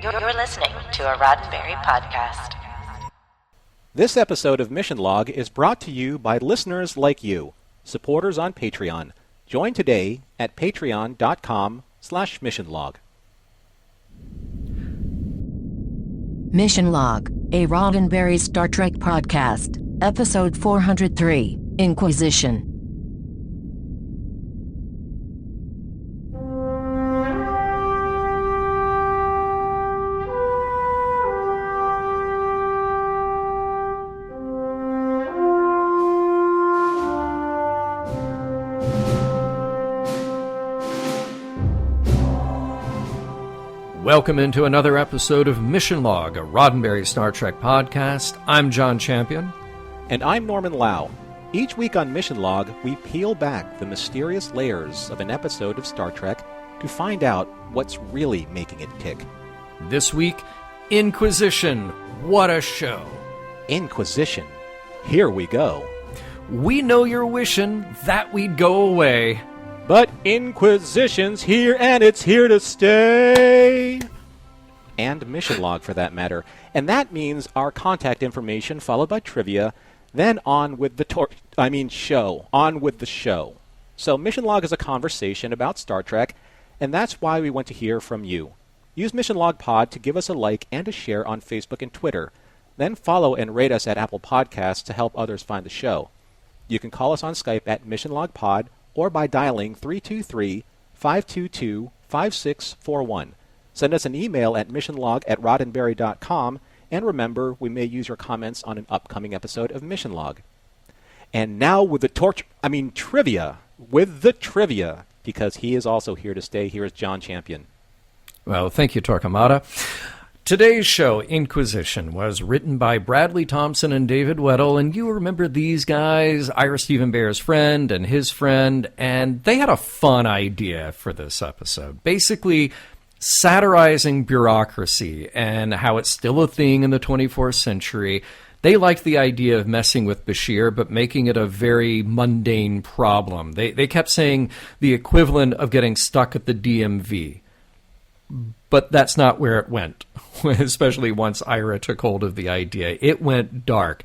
You're listening to a Roddenberry podcast. This episode of Mission Log is brought to you by listeners like you, supporters on Patreon. Join today at patreon.com/missionlog. Mission Log, a Roddenberry Star Trek podcast, episode 403, Inquisition. Welcome into another episode of Mission Log, a Roddenberry Star Trek podcast. I'm John Champion. And I'm Norman Lau. Each week on Mission Log, we peel back the mysterious layers of an episode of Star Trek to find out what's really making it tick. This week, Inquisition. What a show. Inquisition. Here we go. We know you're wishing that we'd go away. But Inquisition's here, and it's here to stay. And Mission Log, for that matter. And that means our contact information, followed by trivia, then on with the show. On with the show. So Mission Log is a conversation about Star Trek, and that's why we want to hear from you. Use Mission Log Pod to give us a like and a share on Facebook and Twitter. Then follow and rate us at Apple Podcasts to help others find the show. You can call us on Skype at Mission Log Pod, or by dialing 323-522-5641. Send us an email at missionlog@roddenberry.com, and remember, we may use your comments on an upcoming episode of Mission Log. And now with the trivia. With the trivia, because he is also here to stay. Here is John Champion. Well, thank you, Torquemada. Today's show, Inquisition, was written by Bradley Thompson and David Weddle, and you remember these guys, Ira Steven Behr's friend and his friend, and they had a fun idea for this episode. Basically, satirizing bureaucracy and how it's still a thing in the 24th century. They liked the idea of messing with Bashir, but making it a very mundane problem. They kept saying the equivalent of getting stuck at the DMV. But that's not where it went, especially once Ira took hold of the idea. It went dark.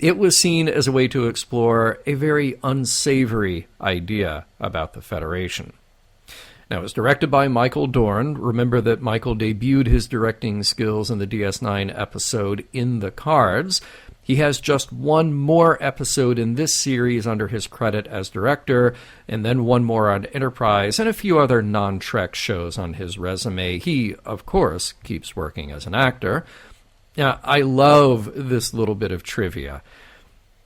It was seen as a way to explore a very unsavory idea about the Federation. Now, it was directed by Michael Dorn. Remember that Michael debuted his directing skills in the DS9 episode In the Cards. He has just one more episode in this series under his credit as director, and then one more on Enterprise, and a few other non-Trek shows on his resume. He, of course, keeps working as an actor. Now, I love this little bit of trivia,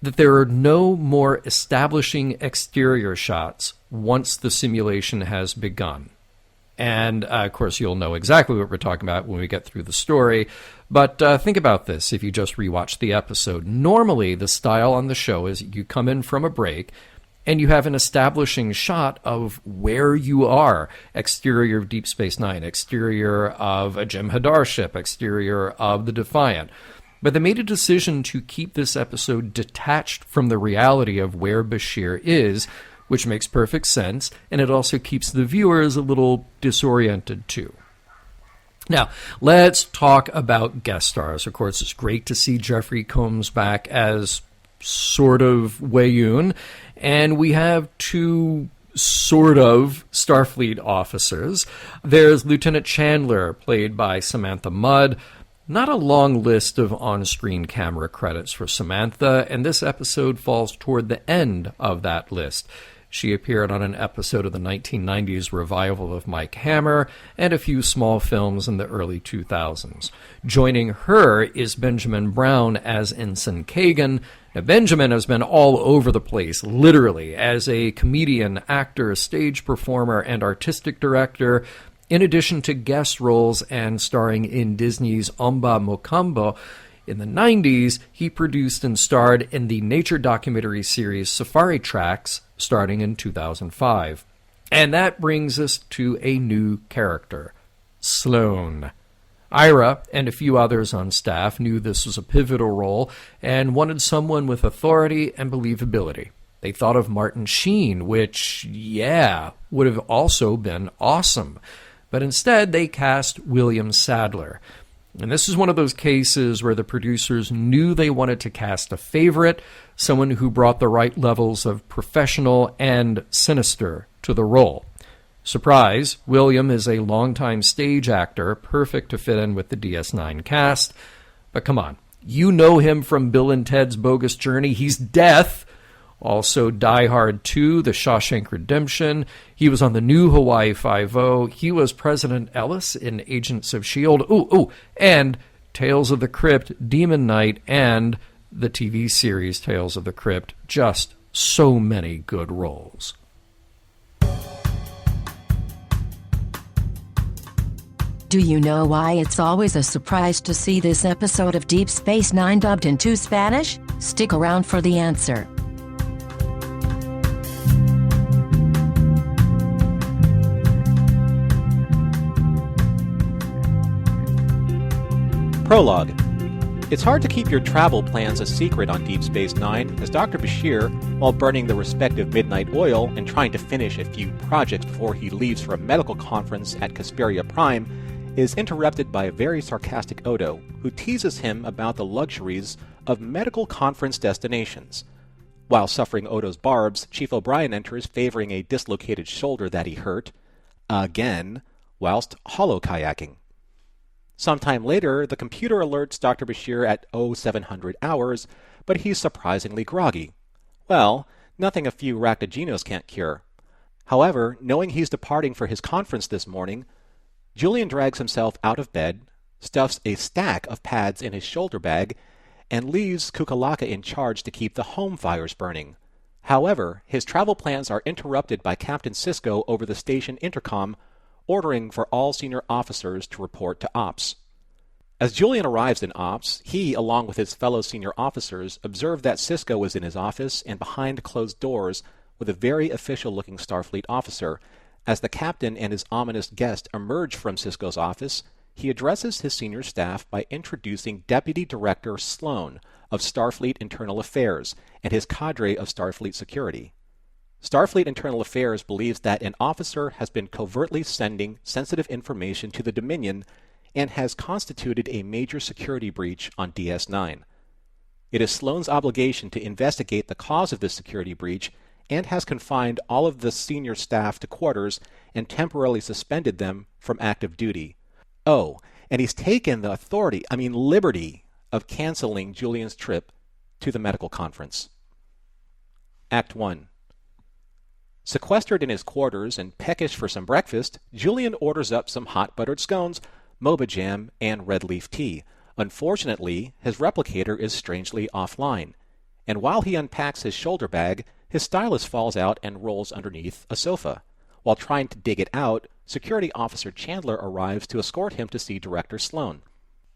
that there are no more establishing exterior shots once the simulation has begun. And, of course, you'll know exactly what we're talking about when we get through the story. But think about this if you just rewatch the episode. Normally, the style on the show is you come in from a break and you have an establishing shot of where you are. Exterior of Deep Space Nine, exterior of a Jem'Hadar ship, exterior of the Defiant. But they made a decision to keep this episode detached from the reality of where Bashir is, which makes perfect sense, and it also keeps the viewers a little disoriented too. Now, let's talk about guest stars. Of course, it's great to see Jeffrey Combs back as sort of Weyoun, and we have two sort of Starfleet officers. There's Lieutenant Chandler, played by Samantha Mudd. Not a long list of on-screen camera credits for Samantha, and this episode falls toward the end of that list. She appeared on an episode of the 1990s revival of Mike Hammer and a few small films in the early 2000s. Joining her is Benjamin Brown as Ensign Kagan. Now, Benjamin has been all over the place, literally, as a comedian, actor, stage performer, and artistic director, in addition to guest roles and starring in Disney's Omba Mokambo. In the 90s, he produced and starred in the nature documentary series Safari Tracks, starting in 2005. And that brings us to a new character, Sloane. Ira and a few others on staff knew this was a pivotal role and wanted someone with authority and believability. They thought of Martin Sheen, which, would have also been awesome. But instead, they cast William Sadler. And this is one of those cases where the producers knew they wanted to cast a favorite, someone who brought the right levels of professional and sinister to the role. Surprise, William is a longtime stage actor, perfect to fit in with the DS9 cast. But come on, you know him from Bill and Ted's Bogus Journey. He's Death. Also Die Hard 2, The Shawshank Redemption. He was on the new Hawaii Five-0. He was President Ellis in Agents of S.H.I.E.L.D. And Tales of the Crypt, Demon Knight, and the TV series Tales of the Crypt. Just so many good roles. Do you know why it's always a surprise to see this episode of Deep Space Nine dubbed into Spanish? Stick around for the answer. Prologue. It's hard to keep your travel plans a secret on Deep Space Nine, as Dr. Bashir, while burning the respective midnight oil and trying to finish a few projects before he leaves for a medical conference at Casperia Prime, is interrupted by a very sarcastic Odo, who teases him about the luxuries of medical conference destinations. While suffering Odo's barbs, Chief O'Brien enters, favoring a dislocated shoulder that he hurt, again, whilst holo-kayaking. Sometime later, the computer alerts Dr. Bashir at 0700 hours, but he's surprisingly groggy. Well, nothing a few ractogenos can't cure. However, knowing he's departing for his conference this morning, Julian drags himself out of bed, stuffs a stack of pads in his shoulder bag, and leaves Kukalaka in charge to keep the home fires burning. However, his travel plans are interrupted by Captain Sisko over the station intercom, ordering for all senior officers to report to Ops. As Julian arrives in Ops, he, along with his fellow senior officers, observe that Sisko is in his office and behind closed doors with a very official-looking Starfleet officer. As the captain and his ominous guest emerge from Sisko's office, he addresses his senior staff by introducing Deputy Director Sloan of Starfleet Internal Affairs and his cadre of Starfleet security. Starfleet Internal Affairs believes that an officer has been covertly sending sensitive information to the Dominion and has constituted a major security breach on DS9. It is Sloan's obligation to investigate the cause of this security breach and has confined all of the senior staff to quarters and temporarily suspended them from active duty. Oh, and he's taken the liberty of canceling Julian's trip to the medical conference. Act 1. Sequestered in his quarters and peckish for some breakfast, Julian orders up some hot buttered scones, moba jam, and red leaf tea. Unfortunately, his replicator is strangely offline, and while he unpacks his shoulder bag, his stylus falls out and rolls underneath a sofa. While trying to dig it out, Security Officer Chandler arrives to escort him to see Director Sloan.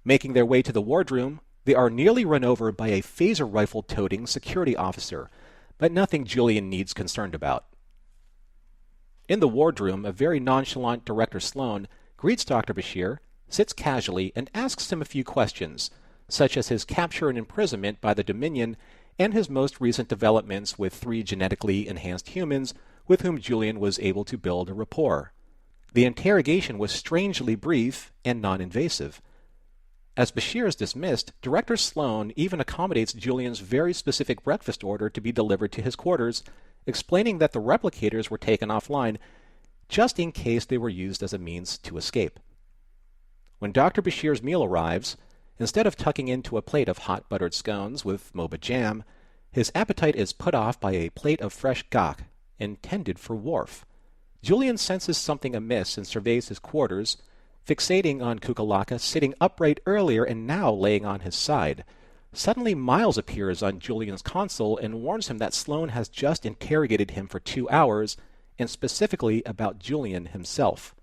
Making their way to the wardroom, they are nearly run over by a phaser rifle-toting security officer, but nothing Julian needs concerned about. In the wardroom, a very nonchalant Director Sloan greets Dr. Bashir, sits casually, and asks him a few questions, such as his capture and imprisonment by the Dominion and his most recent developments with 3 genetically enhanced humans with whom Julian was able to build a rapport. The interrogation was strangely brief and non-invasive. As Bashir is dismissed, Director Sloan even accommodates Julian's very specific breakfast order to be delivered to his quarters, explaining that the replicators were taken offline just in case they were used as a means to escape. When Dr. Bashir's meal arrives, instead of tucking into a plate of hot buttered scones with moba jam, his appetite is put off by a plate of fresh gak, intended for Worf. Julian senses something amiss and surveys his quarters, fixating on Kukalaka sitting upright earlier and now laying on his side. Suddenly Miles appears on Julian's console and warns him that Sloan has just interrogated him for 2 hours, and specifically about Julian himself.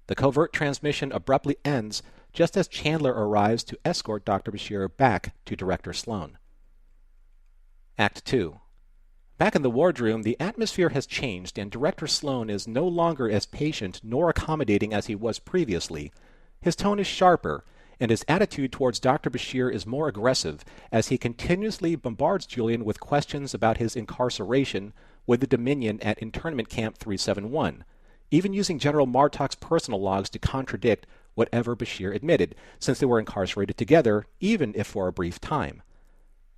The covert transmission abruptly ends just as Chandler arrives to escort Dr. Bashir back to Director Sloan. Act 2. Back in the wardroom, the atmosphere has changed and Director Sloan is no longer as patient nor accommodating as he was previously. His tone is sharper, and his attitude towards Dr. Bashir is more aggressive as he continuously bombards Julian with questions about his incarceration with the Dominion at Internment Camp 371. even using General Martok's personal logs to contradict whatever Bashir admitted, since they were incarcerated together, even if for a brief time.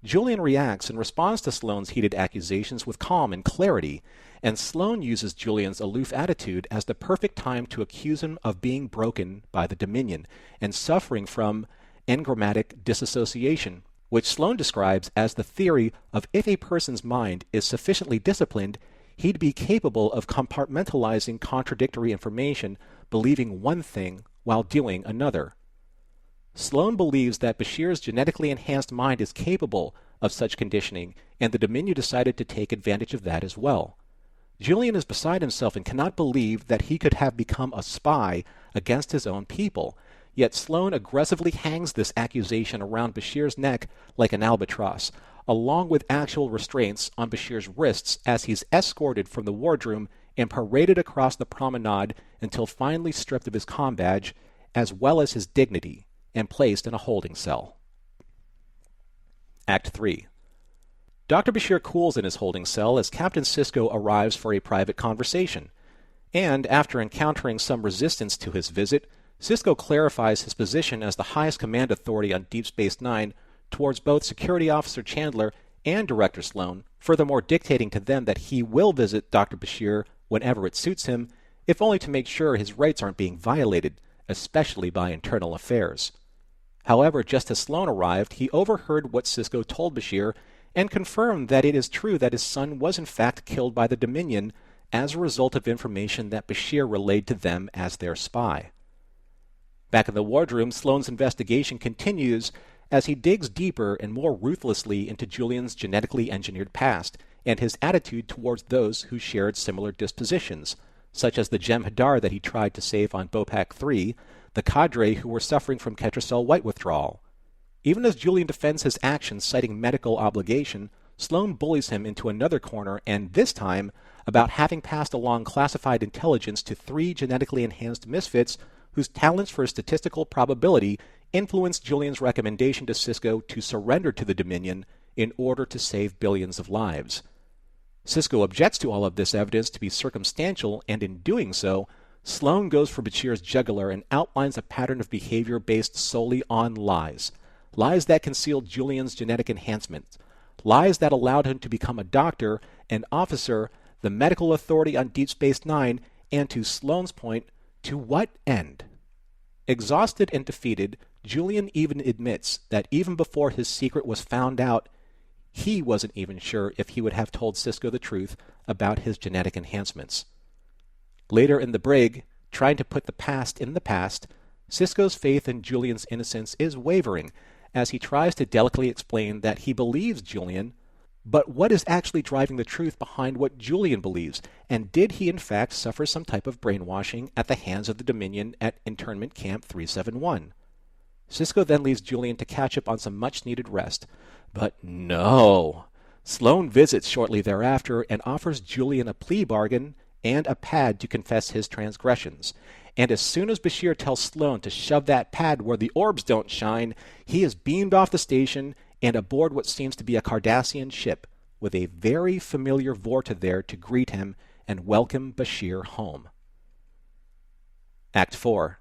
Julian reacts and responds to Sloane's heated accusations with calm and clarity, and Sloane uses Julian's aloof attitude as the perfect time to accuse him of being broken by the Dominion and suffering from engrammatic disassociation, which Sloane describes as the theory of if a person's mind is sufficiently disciplined, he'd be capable of compartmentalizing contradictory information, believing one thing while doing another. Sloane believes that Bashir's genetically enhanced mind is capable of such conditioning, and the Dominion decided to take advantage of that as well. Julian is beside himself and cannot believe that he could have become a spy against his own people, yet Sloane aggressively hangs this accusation around Bashir's neck like an albatross, along with actual restraints on Bashir's wrists as he's escorted from the wardroom and paraded across the promenade until finally stripped of his comm badge, as well as his dignity, and placed in a holding cell. Act 3. Dr. Bashir cools in his holding cell as Captain Sisko arrives for a private conversation, and after encountering some resistance to his visit, Sisko clarifies his position as the highest command authority on Deep Space Nine towards both Security Officer Chandler and Director Sloane, furthermore dictating to them that he will visit Dr. Bashir whenever it suits him, if only to make sure his rights aren't being violated, especially by internal affairs. However, just as Sloane arrived, he overheard what Sisko told Bashir and confirmed that it is true that his son was in fact killed by the Dominion as a result of information that Bashir relayed to them as their spy. Back in the wardroom, Sloane's investigation continues as he digs deeper and more ruthlessly into Julian's genetically engineered past and his attitude towards those who shared similar dispositions, such as the Jem'Hadar that he tried to save on Bopak 3, the cadre who were suffering from Ketracel white withdrawal. Even as Julian defends his actions citing medical obligation, Sloane bullies him into another corner, and this time about having passed along classified intelligence to 3 genetically enhanced misfits whose talents for statistical probability influenced Julian's recommendation to Sisko to surrender to the Dominion in order to save billions of lives. Sisko objects to all of this evidence to be circumstantial, and in doing so, Sloane goes for Bashir's jugular and outlines a pattern of behavior based solely on lies. Lies that concealed Julian's genetic enhancement. Lies that allowed him to become a doctor, an officer, the medical authority on Deep Space Nine, and to Sloane's point, to what end? Exhausted and defeated, Julian even admits that even before his secret was found out, he wasn't even sure if he would have told Sisko the truth about his genetic enhancements. Later in the brig, trying to put the past in the past, Sisko's faith in Julian's innocence is wavering as he tries to delicately explain that he believes Julian, but what is actually driving the truth behind what Julian believes, and did he in fact suffer some type of brainwashing at the hands of the Dominion at Internment Camp 371? Sisko then leaves Julian to catch up on some much-needed rest, but no! Sloane visits shortly thereafter and offers Julian a plea bargain and a pad to confess his transgressions. And as soon as Bashir tells Sloane to shove that pad where the orbs don't shine, he is beamed off the station and aboard what seems to be a Cardassian ship, with a very familiar Vorta there to greet him and welcome Bashir home. Act 4.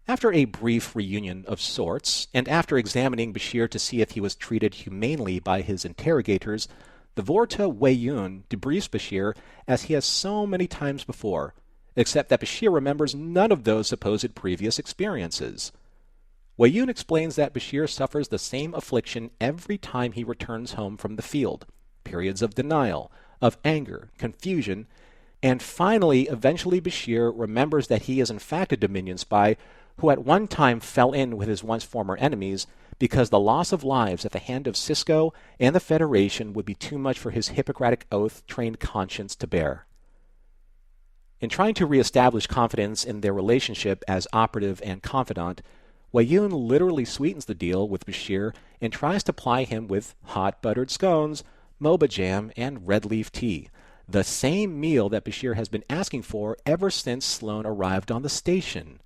After a brief reunion of sorts, and after examining Bashir to see if he was treated humanely by his interrogators, the Vorta Weyoun debriefs Bashir as he has so many times before, except that Bashir remembers none of those supposed previous experiences. Weyoun explains that Bashir suffers the same affliction every time he returns home from the field, periods of denial, of anger, confusion, and finally, eventually Bashir remembers that he is in fact a Dominion spy who at one time fell in with his once former enemies because the loss of lives at the hand of Sisko and the Federation would be too much for his Hippocratic oath-trained conscience to bear. In trying to reestablish confidence in their relationship as operative and confidant, Weyoun literally sweetens the deal with Bashir and tries to ply him with hot buttered scones, moba jam, and red leaf tea, the same meal that Bashir has been asking for ever since Sloane arrived on the station.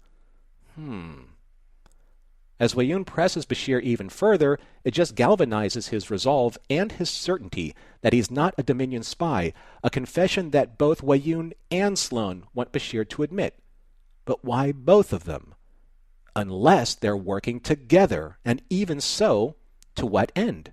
As Wayoon presses Bashir even further, it just galvanizes his resolve and his certainty that he's not a Dominion spy, a confession that both Wayoon and Sloan want Bashir to admit. But why both of them? Unless they're working together, and even so, to what end?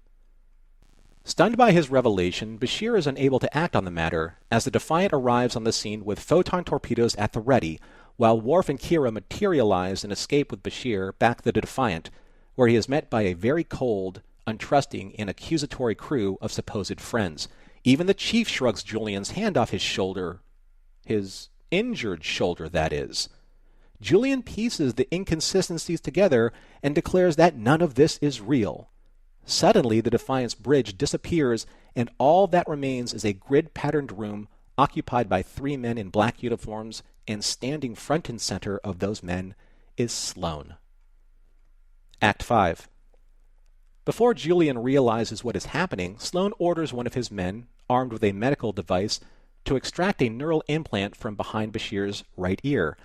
Stunned by his revelation, Bashir is unable to act on the matter as the Defiant arrives on the scene with photon torpedoes at the ready, while Worf and Kira materialize and escape with Bashir back to the Defiant, where he is met by a very cold, untrusting, and accusatory crew of supposed friends. Even the Chief shrugs Julian's hand off his shoulder. His injured shoulder, that is. Julian pieces the inconsistencies together and declares that none of this is real. Suddenly, the Defiant's bridge disappears, and all that remains is a grid-patterned room occupied by 3 men in black uniforms, and standing front and center of those men is Sloan. Act 5. Before Julian realizes what is happening, Sloan orders one of his men, armed with a medical device, to extract a neural implant from behind Bashir's right ear,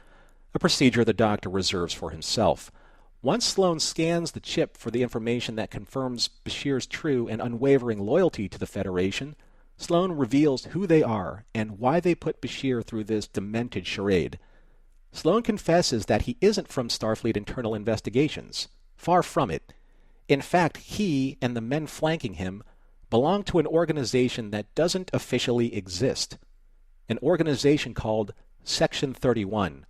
a procedure the doctor reserves for himself. Once Sloan scans the chip for the information that confirms Bashir's true and unwavering loyalty to the Federation, Sloan reveals who they are and why they put Bashir through this demented charade. Sloan confesses that he isn't from Starfleet Internal Investigations. Far from it. In fact, he and the men flanking him belong to an organization that doesn't officially exist. An organization called Section 31,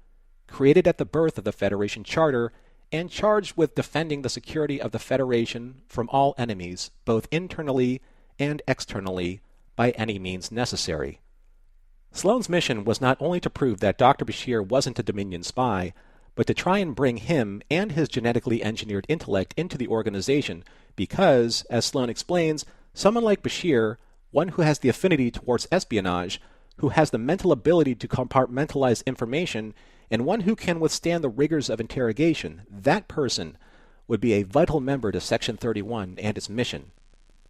created at the birth of the Federation Charter and charged with defending the security of the Federation from all enemies, both internally and externally, by any means necessary. Sloan's mission was not only to prove that Dr. Bashir wasn't a Dominion spy, but to try and bring him and his genetically engineered intellect into the organization because, as Sloan explains, someone like Bashir, one who has the affinity towards espionage, who has the mental ability to compartmentalize information, and one who can withstand the rigors of interrogation, that person would be a vital member to Section 31 and its mission.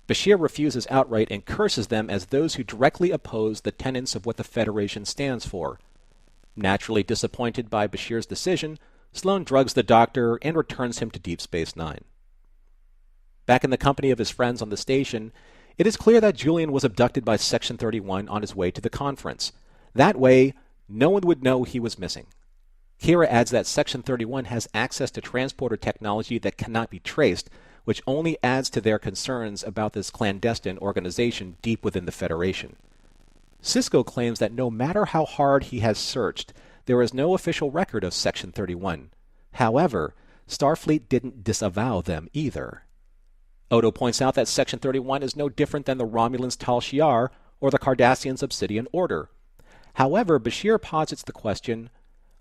Bashir refuses outright and curses them as those who directly oppose the tenets of what the Federation stands for. Naturally disappointed by Bashir's decision, Sloan drugs the doctor and returns him to Deep Space Nine. Back in the company of his friends on the station, it is clear that Julian was abducted by Section 31 on his way to the conference. That way, no one would know he was missing. Kira adds that Section 31 has access to transporter technology that cannot be traced, which only adds to their concerns about this clandestine organization deep within the Federation. Sisko claims that no matter how hard he has searched, there is no official record of Section 31. However, Starfleet didn't disavow them either. Odo points out that Section 31 is no different than the Romulans' Tal Shiar or the Cardassians' Obsidian Order. However, Bashir posits the question,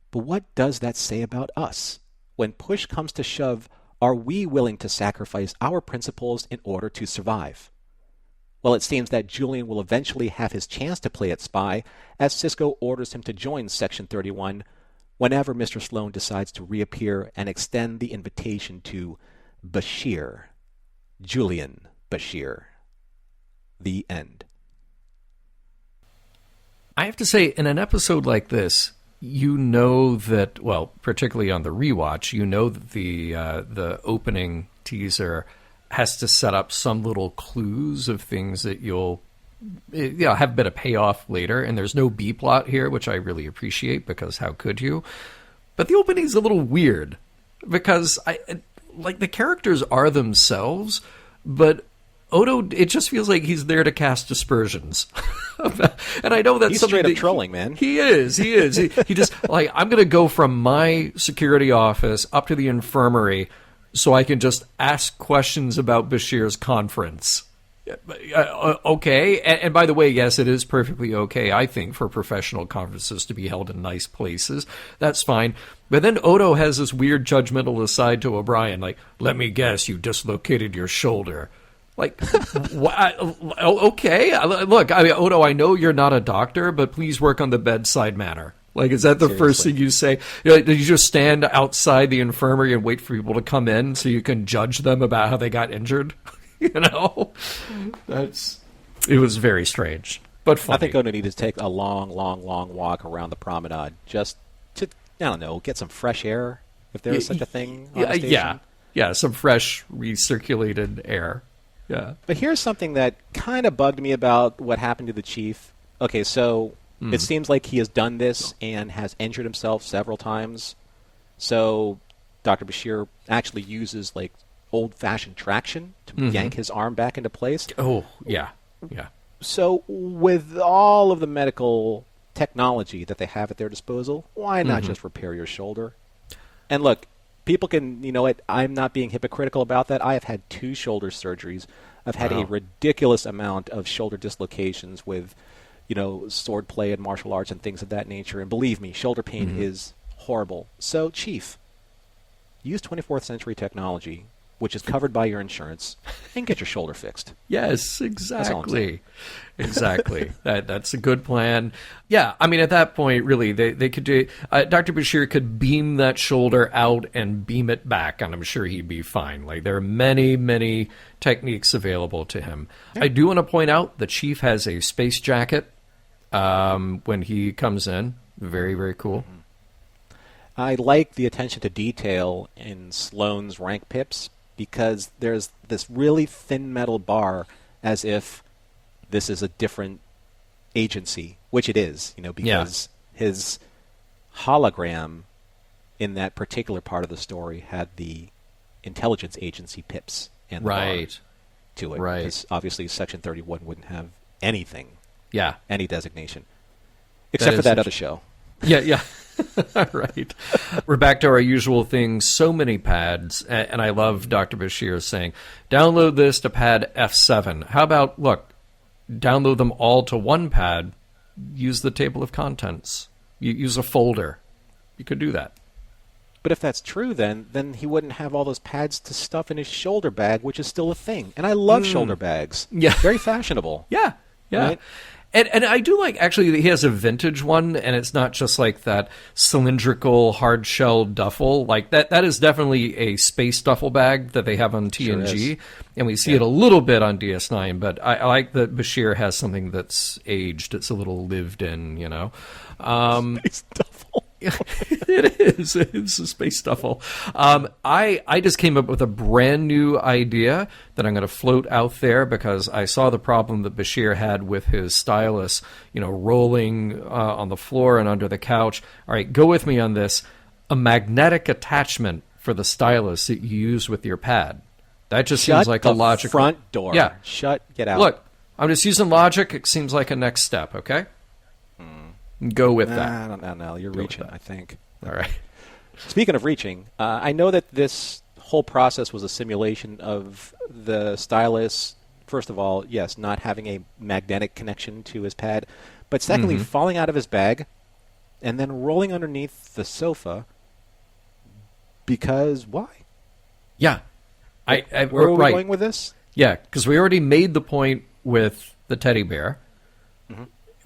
but what does that say about us? When push comes to shove, are we willing to sacrifice our principles in order to survive? Well, it seems that Julian will eventually have his chance to play at spy, as Sisko orders him to join Section 31 whenever Mr. Sloan decides to reappear and extend the invitation to Bashir. Julian Bashir. The end. I have to say, in an episode like this, you know that, well, particularly on the rewatch, you know that the opening teaser has to set up some little clues of things that you'll have a bit of payoff later, and there's no B-plot here, which I really appreciate, because how could you? But the opening's a little weird, because the characters are themselves, but Odo, it just feels like he's there to cast aspersions. And I know that's he's something straight up trolling, man. He is. He just, I'm going to go from my security office up to the infirmary so I can just ask questions about Bashir's conference. Okay. And by the way, yes, it is perfectly okay, I think, for professional conferences to be held in nice places. That's fine. But then Odo has this weird judgmental aside to O'Brien, like, let me guess, you dislocated your shoulder. Like, okay. Look, Odo, I know you're not a doctor, but please work on the bedside manner. Like, is that the first thing you say? Did you just stand outside the infirmary and wait for people to come in so you can judge them about how they got injured? It was very strange, but funny. I think Odo needed to take a long walk around the promenade just to, I don't know, get some fresh air, if there is such a thing on the station. Yeah. some fresh recirculated air. Yeah. But here's something that kind of bugged me about what happened to the chief. Okay, so it seems like he has done this and has injured himself several times. So Dr. Bashir actually uses like old-fashioned traction to yank his arm back into place. Oh, yeah. Yeah. So with all of the medical technology that they have at their disposal, why not just repair your shoulder? And look, people can, you know what, I'm not being hypocritical about that. I have had 2 shoulder surgeries. I've had a ridiculous amount of shoulder dislocations with, you know, sword play and martial arts and things of that nature. And believe me, shoulder pain is horrible. So, Chief, use 24th century technology, which is covered by your insurance, and get your shoulder fixed. Yes, exactly. Exactly. That's a good plan. Yeah, I mean, at that point, really, they could do... Dr. Bashir could beam that shoulder out and beam it back, and I'm sure he'd be fine. Like, there are many, many techniques available to him. Yeah. I do want to point out the Chief has a space jacket when he comes in. Very, very cool. I like the attention to detail in Sloane's rank pips, because there's this really thin metal bar as if this is a different agency, which it is, you know, because his hologram in that particular part of the story had the intelligence agency pips and the bar to it. Right. Because obviously Section 31 wouldn't have anything, any designation, except for that other show. Yeah. Right. We're back to our usual thing. So many pads. And I love Dr. Bashir saying, download this to pad F7. How about, look, download them all to one pad. Use the table of contents. You use a folder. You could do that. But if that's true, then he wouldn't have all those pads to stuff in his shoulder bag, which is still a thing. And I love shoulder bags. Yeah. Very fashionable. Yeah. Right? And I do like, actually, he has a vintage one, and it's not just like that cylindrical, hard-shell duffel. Like, that is definitely a space duffel bag that they have on TNG, and we see it a little bit on DS9, but I like that Bashir has something that's aged. It's a little lived in, you know. Space duffel. It is. It's a space duffel. I just came up with a brand new idea that I'm going to float out there because I saw the problem that Bashir had with his stylus, you know, rolling on the floor and under the couch. All right, go with me on this. A magnetic attachment for the stylus that you use with your pad. That just seems like a logical... front door. Yeah. Get out. Look, I'm just using logic. It seems like a next step, okay? Go with that. I don't know. You're reaching, I think. All right. Speaking of reaching, I know that this whole process was a simulation of the stylus, first of all, yes, not having a magnetic connection to his pad, but secondly, falling out of his bag and then rolling underneath the sofa because why? Yeah. Where are we going with this? Yeah, because we already made the point with the teddy bear.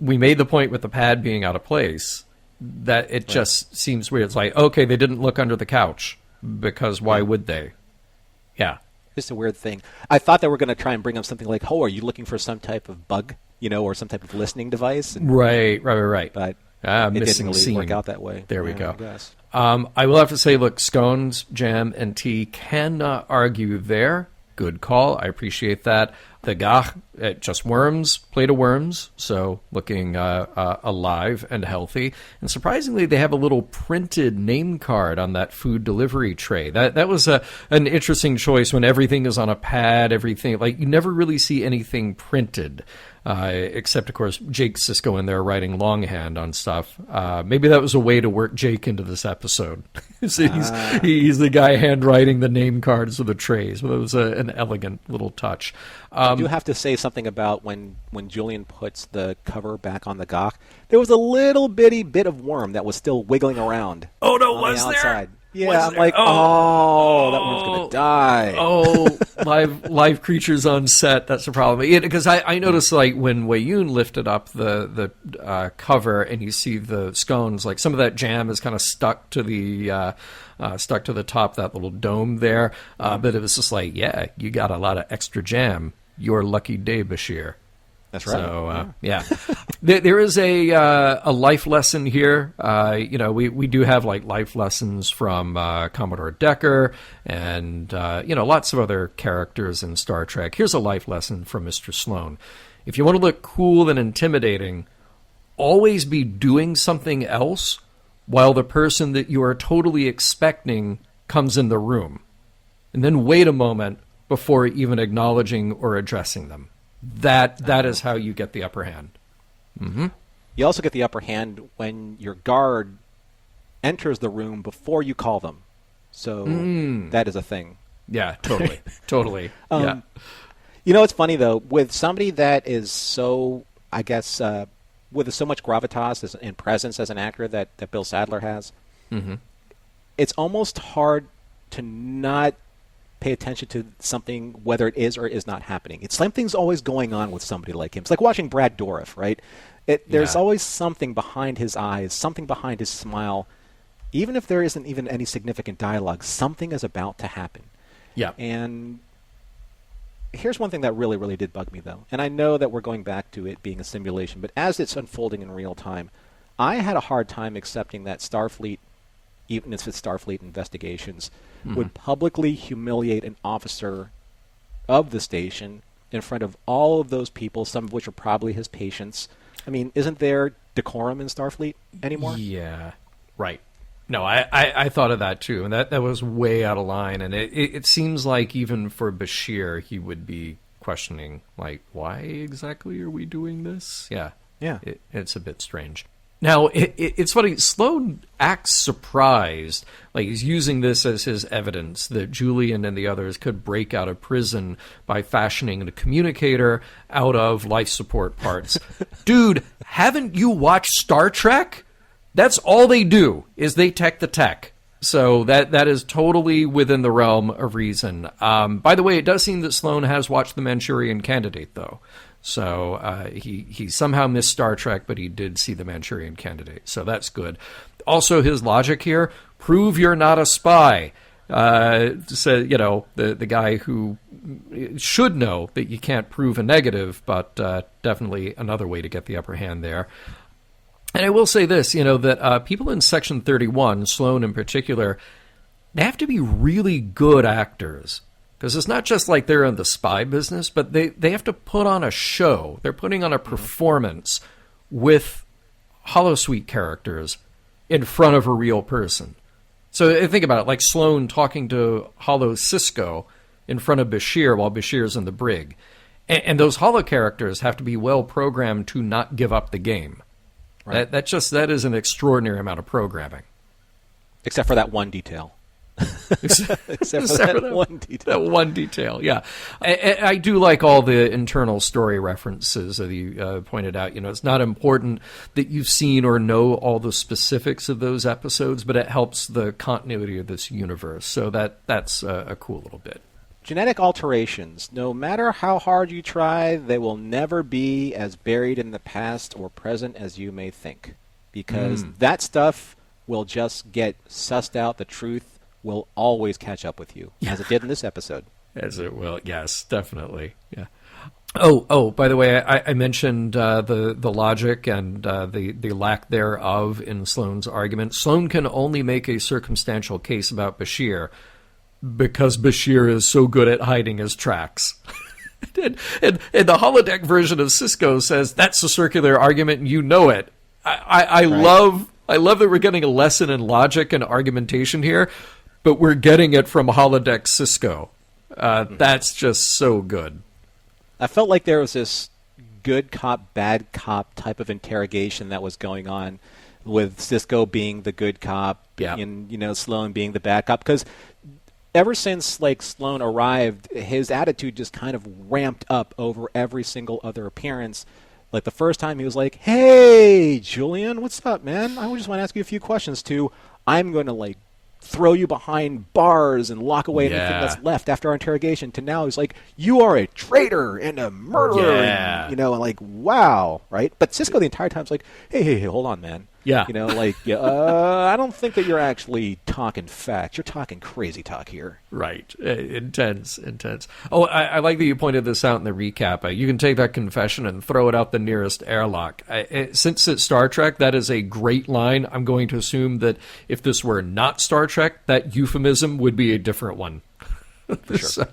We made the point with the pad being out of place that it just seems weird. It's like, okay, they didn't look under the couch because why would they? Yeah. Just a weird thing. I thought they were going to try and bring up something like, oh, are you looking for some type of bug, you know, or some type of listening device? And, right. But it missing didn't really scene. work out that way. There we go. I guess. I will have to say, look, scones, jam, and tea cannot argue there. Good call. I appreciate that. The gach, just worms, plate of worms, so looking alive and healthy. And surprisingly, they have a little printed name card on that food delivery tray. That was an interesting choice when everything is on a pad, everything. Like, you never really see anything printed. Except, of course, Jake Sisko in there writing longhand on stuff. Maybe that was a way to work Jake into this episode. So he's the guy handwriting the name cards of the trays. But it was an elegant little touch. I do have to say something about when Julian puts the cover back on the gach. There was a little bitty bit of worm that was still wiggling around. Oh, no, on was the outside. there? Yeah, I'm like, that one's going to die. Live creatures on set, that's the problem. Because I noticed, like, when Wayun lifted up the cover and you see the scones, like, some of that jam is kind of stuck to the top, that little dome there. But it was just like, yeah, you got a lot of extra jam. Your lucky day, Bashir. That's right. So, yeah. There is a life lesson here. We do have like life lessons from Commodore Decker and, lots of other characters in Star Trek. Here's a life lesson from Mr. Sloan. If you want to look cool and intimidating, always be doing something else while the person that you are totally expecting comes in the room. And then wait a moment before even acknowledging or addressing them. That is how you get the upper hand. Mm-hmm. You also get the upper hand when your guard enters the room before you call them. So that is a thing. Yeah, totally. Totally. Yeah. It's funny, though, with somebody that is so, I guess, with so much gravitas and presence as an actor that Bill Sadler has, it's almost hard to not pay attention to something, whether it is or is not happening. It's something's always going on with somebody like him. It's like watching Brad Dourif, right? There's always something behind his eyes, something behind his smile. Even if there isn't even any significant dialogue, something is about to happen. Yeah. And here's one thing that really, really did bug me, though. And I know that we're going back to it being a simulation, but as it's unfolding in real time, I had a hard time accepting that Starfleet, even if it's Starfleet investigations, would publicly humiliate an officer of the station in front of all of those people, some of which are probably his patients. I mean, isn't there decorum in Starfleet anymore? Yeah, right. No, I thought of that too, and that was way out of line. And it seems like even for Bashir, he would be questioning, like, why exactly are we doing this? Yeah. It's a bit strange. Now, it's funny, Sloan acts surprised, like he's using this as his evidence that Julian and the others could break out of prison by fashioning a communicator out of life support parts. Dude, haven't you watched Star Trek? That's all they do, is they tech the tech. So that is totally within the realm of reason. By the way, it does seem that Sloan has watched The Manchurian Candidate, though. So he somehow missed Star Trek, but he did see The Manchurian Candidate. So that's good. Also, his logic here, prove you're not a spy. So, the guy who should know that you can't prove a negative, but definitely another way to get the upper hand there. And I will say this, that people in Section 31, Sloan in particular, they have to be really good actors. Because it's not just like they're in the spy business, but they have to put on a show. They're putting on a performance with holosuite characters in front of a real person. So think about it, like Sloan talking to Holo Cisco in front of Bashir while Bashir's in the brig. And those holo characters have to be well programmed to not give up the game. Right. That is an extraordinary amount of programming. Except for that one detail. Except for that one detail. That one detail, yeah. I do like all the internal story references that you pointed out. It's not important that you've seen or know all the specifics of those episodes, but it helps the continuity of this universe. So that's a cool little bit. Genetic alterations, no matter how hard you try, they will never be as buried in the past or present as you may think. Because that stuff will just get sussed out. The truth will always catch up with you, as it did in this episode. As it will, yes, definitely. Yeah. Oh, by the way, I mentioned the logic and the lack thereof in Sloan's argument. Sloan can only make a circumstantial case about Bashir because Bashir is so good at hiding his tracks. and the holodeck version of Cisco says, that's a circular argument and you know it. I love that we're getting a lesson in logic and argumentation here, but we're getting it from holodeck Cisco. That's just so good. I felt like there was this good cop, bad cop type of interrogation that was going on with Cisco being the good cop and Sloan being the bad cop, because ever since Sloan arrived, his attitude just kind of ramped up over every single other appearance. Like the first time he was like, "Hey, Julian, what's up, man? I just want to ask you a few questions." To, "I'm going to throw you behind bars and lock away anything that's left after our interrogation." To now he's like, "You are a traitor and a murderer." Yeah. And, wow, right? But Cisco the entire time's like, hey, hold on, man. Yeah. I don't think that you're actually talking facts. You're talking crazy talk here. Right. Intense. Oh, I like that you pointed this out in the recap. You can take that confession and throw it out the nearest airlock. Since it's Star Trek, that is a great line. I'm going to assume that if this were not Star Trek, that euphemism would be a different one. For sure.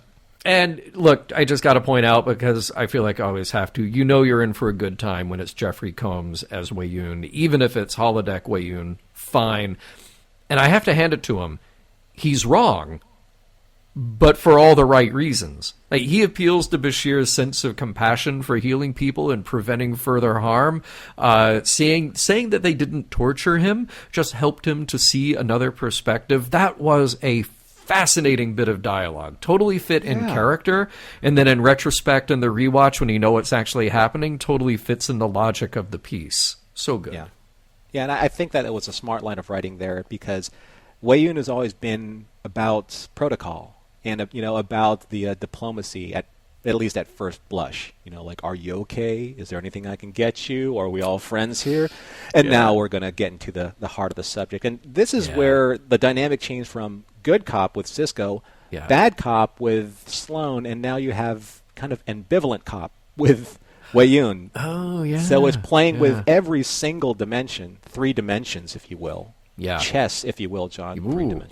And look, I just got to point out, because I feel like I always have to, you're in for a good time when it's Jeffrey Combs as Weyoun. Even if it's holodeck Weyoun, fine. And I have to hand it to him. He's wrong, but for all the right reasons. Like, he appeals to Bashir's sense of compassion for healing people and preventing further harm. Saying that they didn't torture him just helped him to see another perspective. That was a fascinating bit of dialogue. Totally fit in character. And then in retrospect, in the rewatch, when you know what's actually happening, totally fits in the logic of the piece. So good. Yeah, and I think that it was a smart line of writing there, because Weyoun has always been about protocol and about the diplomacy at least at first blush. Are you okay? Is there anything I can get you? Or are we all friends here? And now we're going to get into the heart of the subject. And this is where the dynamic changed from good cop with Sisko, bad cop with Sloan, and now you have kind of ambivalent cop with Weyoun. Oh, yeah. So it's playing with every single dimension, 3 dimensions, if you will. Yeah. Chess, if you will, John.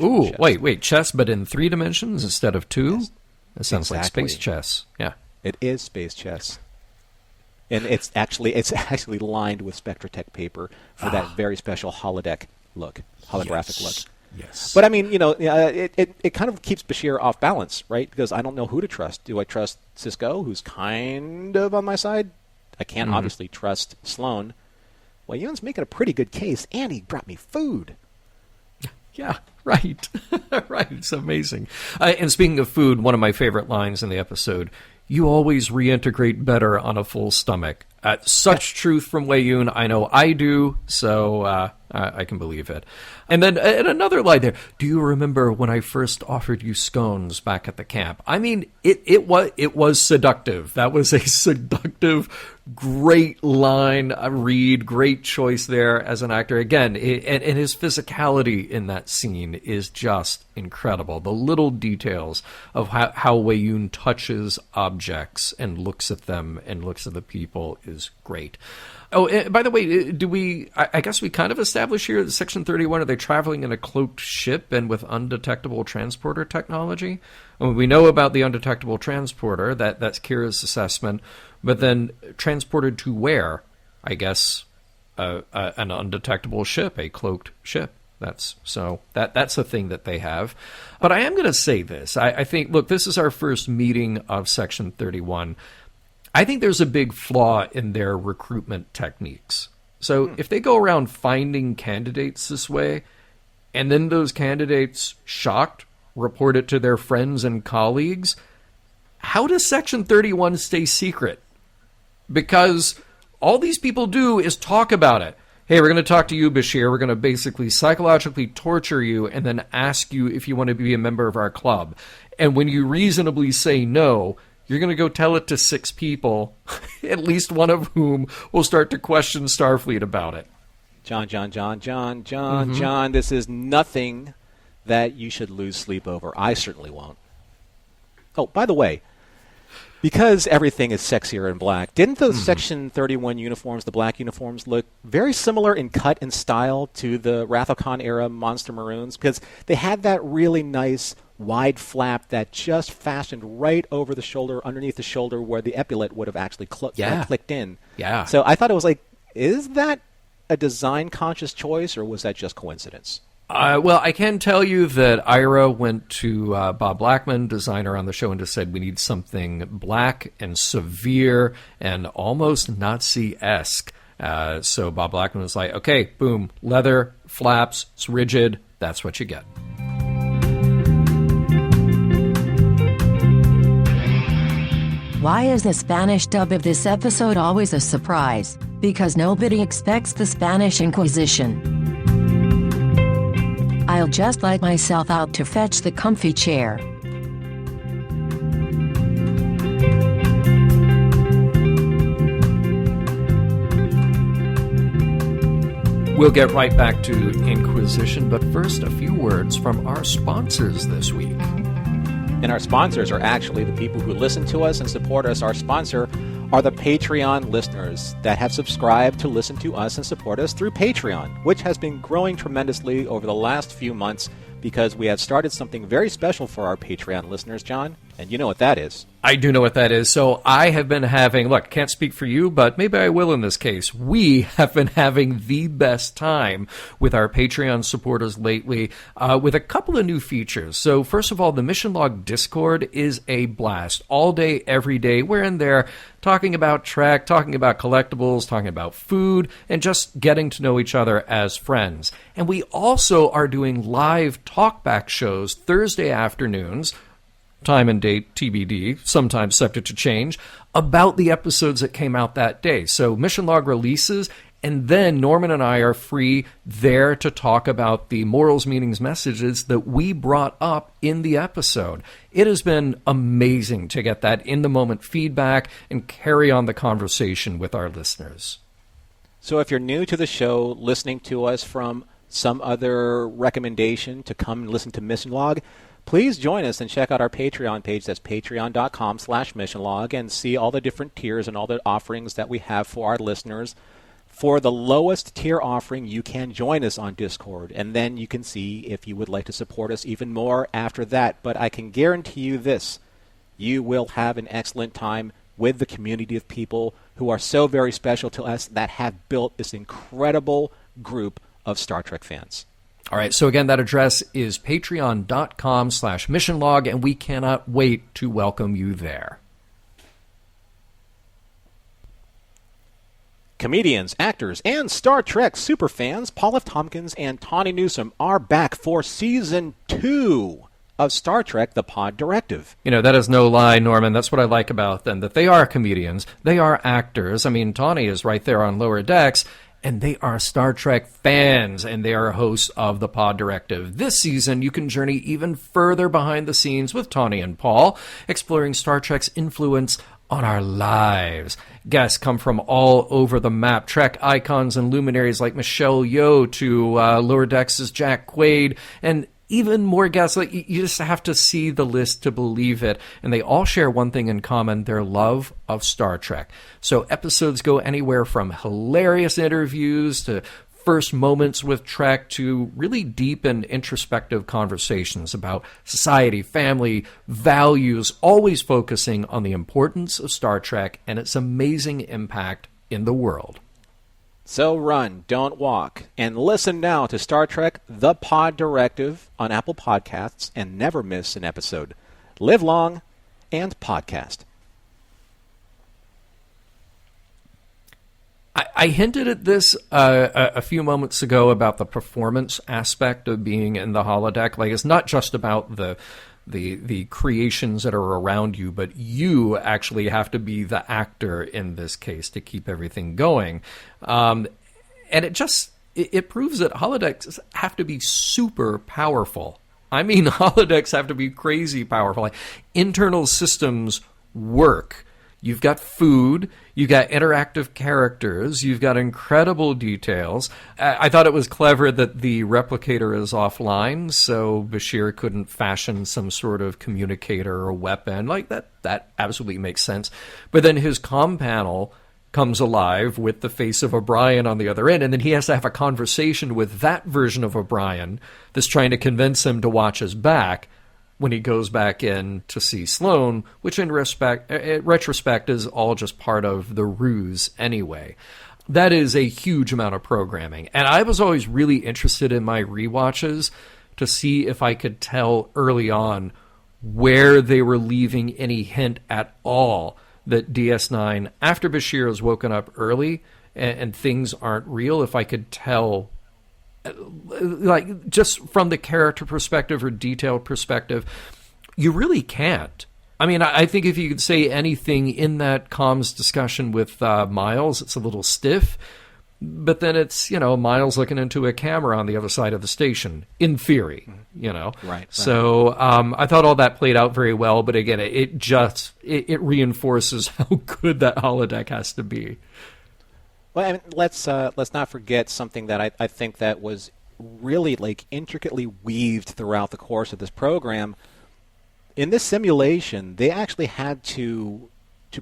Ooh, wait, chess, but in 3 dimensions instead of 2? Yes. That sounds like space chess. Yeah. It is space chess. And it's actually lined with Spectratech paper for that very special holographic look. Yes. But I mean, it kind of keeps Bashir off balance, right? Because I don't know who to trust. Do I trust Sisko, who's kind of on my side? I can't obviously trust Sloan. Well, Ewan's making a pretty good case, and he brought me food. Yeah, right. Right. It's amazing. And speaking of food, one of my favorite lines in the episode, you always reintegrate better on a full stomach. Such truth from Weyoun. I know I do, so I can believe it. And then another line there. Do you remember when I first offered you scones back at the camp? I mean, it was seductive. That was a seductive, great line, read, great choice there as an actor. Again, and his physicality in that scene is just incredible. The little details of how Weyoun touches objects and looks at them and looks at the people is great. Oh, by the way, I guess we kind of established here that Section 31, are they traveling in a cloaked ship and with undetectable transporter technology? I mean, we know about the undetectable transporter, that's Kira's assessment, but then transported to where? I guess an undetectable ship, a cloaked ship. That's a thing that they have. But I am going to say this. I think, look, this is our first meeting of Section 31. I think there's a big flaw in their recruitment techniques. So if they go around finding candidates this way, and then those candidates, shocked, report it to their friends and colleagues, how does Section 31 stay secret? Because all these people do is talk about it. Hey, we're going to talk to you, Bashir. We're going to basically psychologically torture you and then ask you if you want to be a member of our club. And when you reasonably say no, you're going to go tell it to 6 people, at least one of whom will start to question Starfleet about it. John, this is nothing that you should lose sleep over. I certainly won't. Oh, by the way, because everything is sexier in black, didn't those Section 31 uniforms, the black uniforms, look very similar in cut and style to the Wrath of Khan era Monster Maroons? Because they had that really nice wide flap that just fastened right over the shoulder, underneath the shoulder, where the epaulette would have actually clicked in. Yeah. So I thought it was like, is that a design-conscious choice, or was that just coincidence? Well, I can tell you that Ira went to Bob Blackman, designer on the show, and just said, we need something black and severe and almost Nazi-esque. So Bob Blackman was like, okay, boom, leather, flaps, it's rigid, that's what you get. Why is the Spanish dub of this episode always a surprise? Because nobody expects the Spanish Inquisition. I'll just let myself out to fetch the comfy chair. We'll get right back to Inquisition, but first, a few words from our sponsors this week. And our sponsors are actually the people who listen to us and support us. Our sponsor are the Patreon listeners that have subscribed to listen to us and support us through Patreon, which has been growing tremendously over the last few months because we have started something very special for our Patreon listeners, John, and you know what that is. I do know what that is. So I have been having, look, can't speak for you, but maybe I will in this case. We have been having the best time with our Patreon supporters lately with a couple of new features. So first of all, the Mission Log Discord is a blast. All day, every day, we're in there talking about Trek, talking about collectibles, talking about food, and just getting to know each other as friends. And we also are doing live talkback shows Thursday afternoons, time and date TBD, sometimes subject to change, about the episodes that came out that day. So Mission Log releases, and then Norman and I are free there to talk about the morals, meanings, messages that we brought up in the episode. It has been amazing to get that in-the-moment feedback and carry on the conversation with our listeners. So if you're new to the show, listening to us from some other recommendation to come and listen to Mission Log, please join us and check out our Patreon page. That's patreon.com/missionlog, and see all the different tiers and all the offerings that we have for our listeners. For the lowest tier offering, you can join us on Discord, and then you can see if you would like to support us even more after that. But I can guarantee you this, you will have an excellent time with the community of people who are so very special to us that have built this incredible group of Star Trek fans. All right, so again, that address is patreon.com/missionlog, and we cannot wait to welcome you there. Comedians, actors, and Star Trek superfans Paul F. Tompkins and Tawny Newsome are back for Season 2 of Star Trek: The Pod Directive. You know, that is no lie, Norman. That's what I like about them, that they are comedians, they are actors. I mean, Tawny is right there on Lower Decks, and they are Star Trek fans, and they are hosts of the Pod Directive. This season, you can journey even further behind the scenes with Tawny and Paul, exploring Star Trek's influence on our lives. Guests come from all over the map. Trek icons and luminaries like Michelle Yeoh to Lower Decks' Jack Quaid, and even more guests. Like, you just have to see the list to believe it. And they all share one thing in common, their love of Star Trek. So episodes go anywhere from hilarious interviews to first moments with Trek to really deep and introspective conversations about society, family, values, always focusing on the importance of Star Trek and its amazing impact in the world. So run, don't walk, and listen now to Star Trek: The Pod Directive on Apple Podcasts and never miss an episode. Live long and podcast. I hinted at this a few moments ago about the performance aspect of being in the holodeck. Like, it's not just about the creations that are around you, but you actually have to be the actor in this case to keep everything going. And it proves that holodecks have to be super powerful. I mean, holodecks have to be crazy powerful. Like, internal systems work. You've got food, you've got interactive characters, you've got incredible details. I thought it was clever that the replicator is offline, so Bashir couldn't fashion some sort of communicator or weapon. Like, that absolutely makes sense. But then his comm panel comes alive with the face of O'Brien on the other end, and then he has to have a conversation with that version of O'Brien that's trying to convince him to watch his back when he goes back in to see Sloane, which in retrospect is all just part of the ruse anyway. That is a huge amount of programming. And I was always really interested in my rewatches to see if I could tell early on where they were leaving any hint at all that DS9, after Bashir is woken up early and things aren't real, if I could tell, like, just from the character perspective or detail perspective, you really can't. I mean, I think if you could say anything in that comms discussion with Miles, it's a little stiff, but then it's, Miles looking into a camera on the other side of the station, in theory, Right. So I thought all that played out very well, but again, it reinforces how good that holodeck has to be. Well, I mean, let's not forget something that I think that was really like intricately weaved throughout the course of this program. In this simulation, they actually had to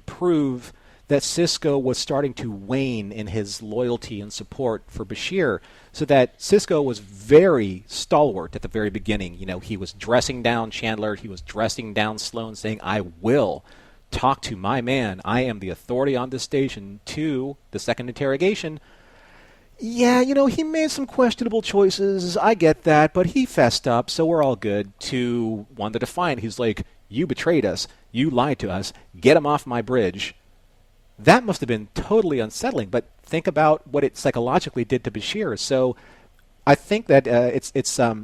prove that Sisko was starting to wane in his loyalty and support for Bashir, so that Sisko was very stalwart at the very beginning. You know, he was dressing down Chandler, he was dressing down Sloan, saying, "I will talk to my man. I am the authority on this station." To the second interrogation, yeah, you know, he made some questionable choices. I get that, but he fessed up, so we're all good. To one the Defiant, he's like, "You betrayed us. You lied to us. Get him off my bridge." That must have been totally unsettling, but think about what it psychologically did to Bashir. So I think that it's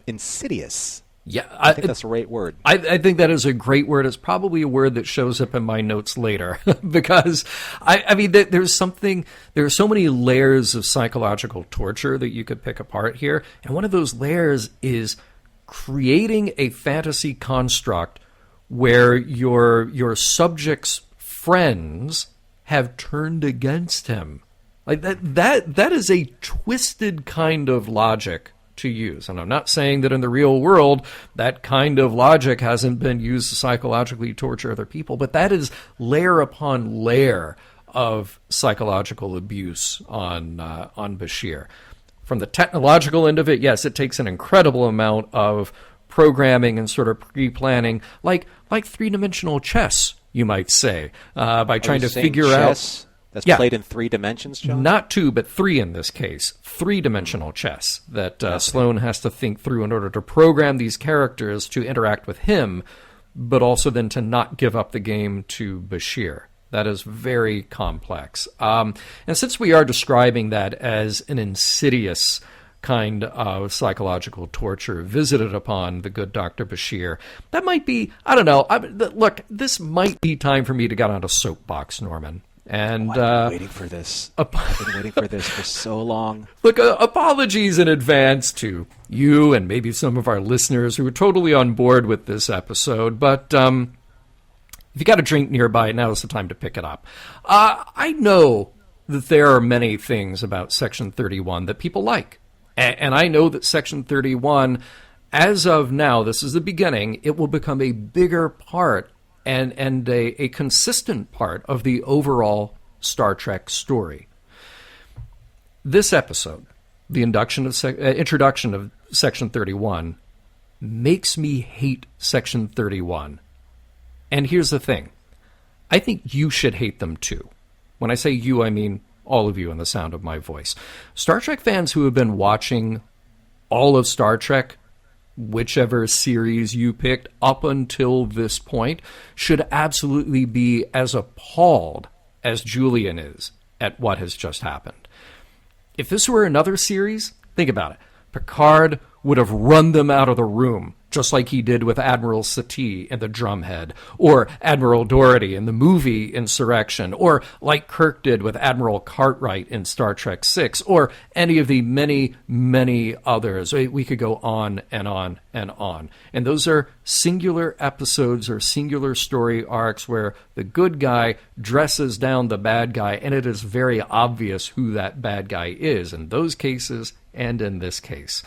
insidious. Yeah, I think that's the right word. I think that is a great word. It's probably a word that shows up in my notes later because I mean, there are so many layers of psychological torture that you could pick apart here. And one of those layers is creating a fantasy construct where your subject's friends have turned against him. Like that is a twisted kind of logic to use. And I'm not saying that in the real world that kind of logic hasn't been used to psychologically torture other people, but that is layer upon layer of psychological abuse on Bashir. From the technological end of it, yes, it takes an incredible amount of programming and sort of pre-planning, like three-dimensional chess, you might say, by trying to figure chess? out... That's yeah. played in 3 dimensions, John? Not 2, but 3 in this case. 3-dimensional chess that Sloan has to think through in order to program these characters to interact with him, but also then to not give up the game to Bashir. That is very complex. And since we are describing that as an insidious kind of psychological torture visited upon the good Dr. Bashir, that might be, I don't know, look, this might be time for me to get on a soapbox, Norman. And I've been waiting for this. I've been waiting for this for so long. Look, apologies in advance to you and maybe some of our listeners who are totally on board with this episode, but if you got a drink nearby, now is the time to pick it up. I know that there are many things about Section 31 that people like. And I know that Section 31, as of now, this is the beginning, it will become a bigger part and a consistent part of the overall Star Trek story. This episode, the introduction of Section 31, makes me hate Section 31. And here's the thing. I think you should hate them too. When I say you, I mean all of you in the sound of my voice. Star Trek fans who have been watching all of Star Trek, whichever series you picked up until this point, should absolutely be as appalled as Julian is at what has just happened. If this were another series, think about it. Picard would have run them out of the room, just like he did with Admiral Satie in The Drumhead, or Admiral Doherty in the movie Insurrection, or like Kirk did with Admiral Cartwright in Star Trek VI, or any of the many, many others. We could go on and on and on. And those are singular episodes or singular story arcs where the good guy dresses down the bad guy, and it is very obvious who that bad guy is in those cases and in this case.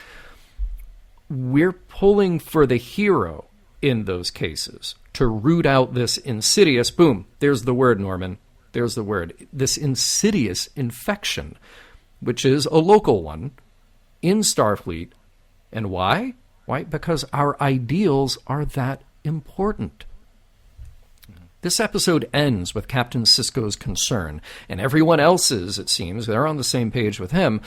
We're pulling for the hero in those cases to root out this insidious, boom, there's the word, Norman, there's the word, this insidious infection, which is a local one in Starfleet. And why? Why? Because our ideals are that important. This episode ends with Captain Sisko's concern, and everyone else's, it seems, they're on the same page with him,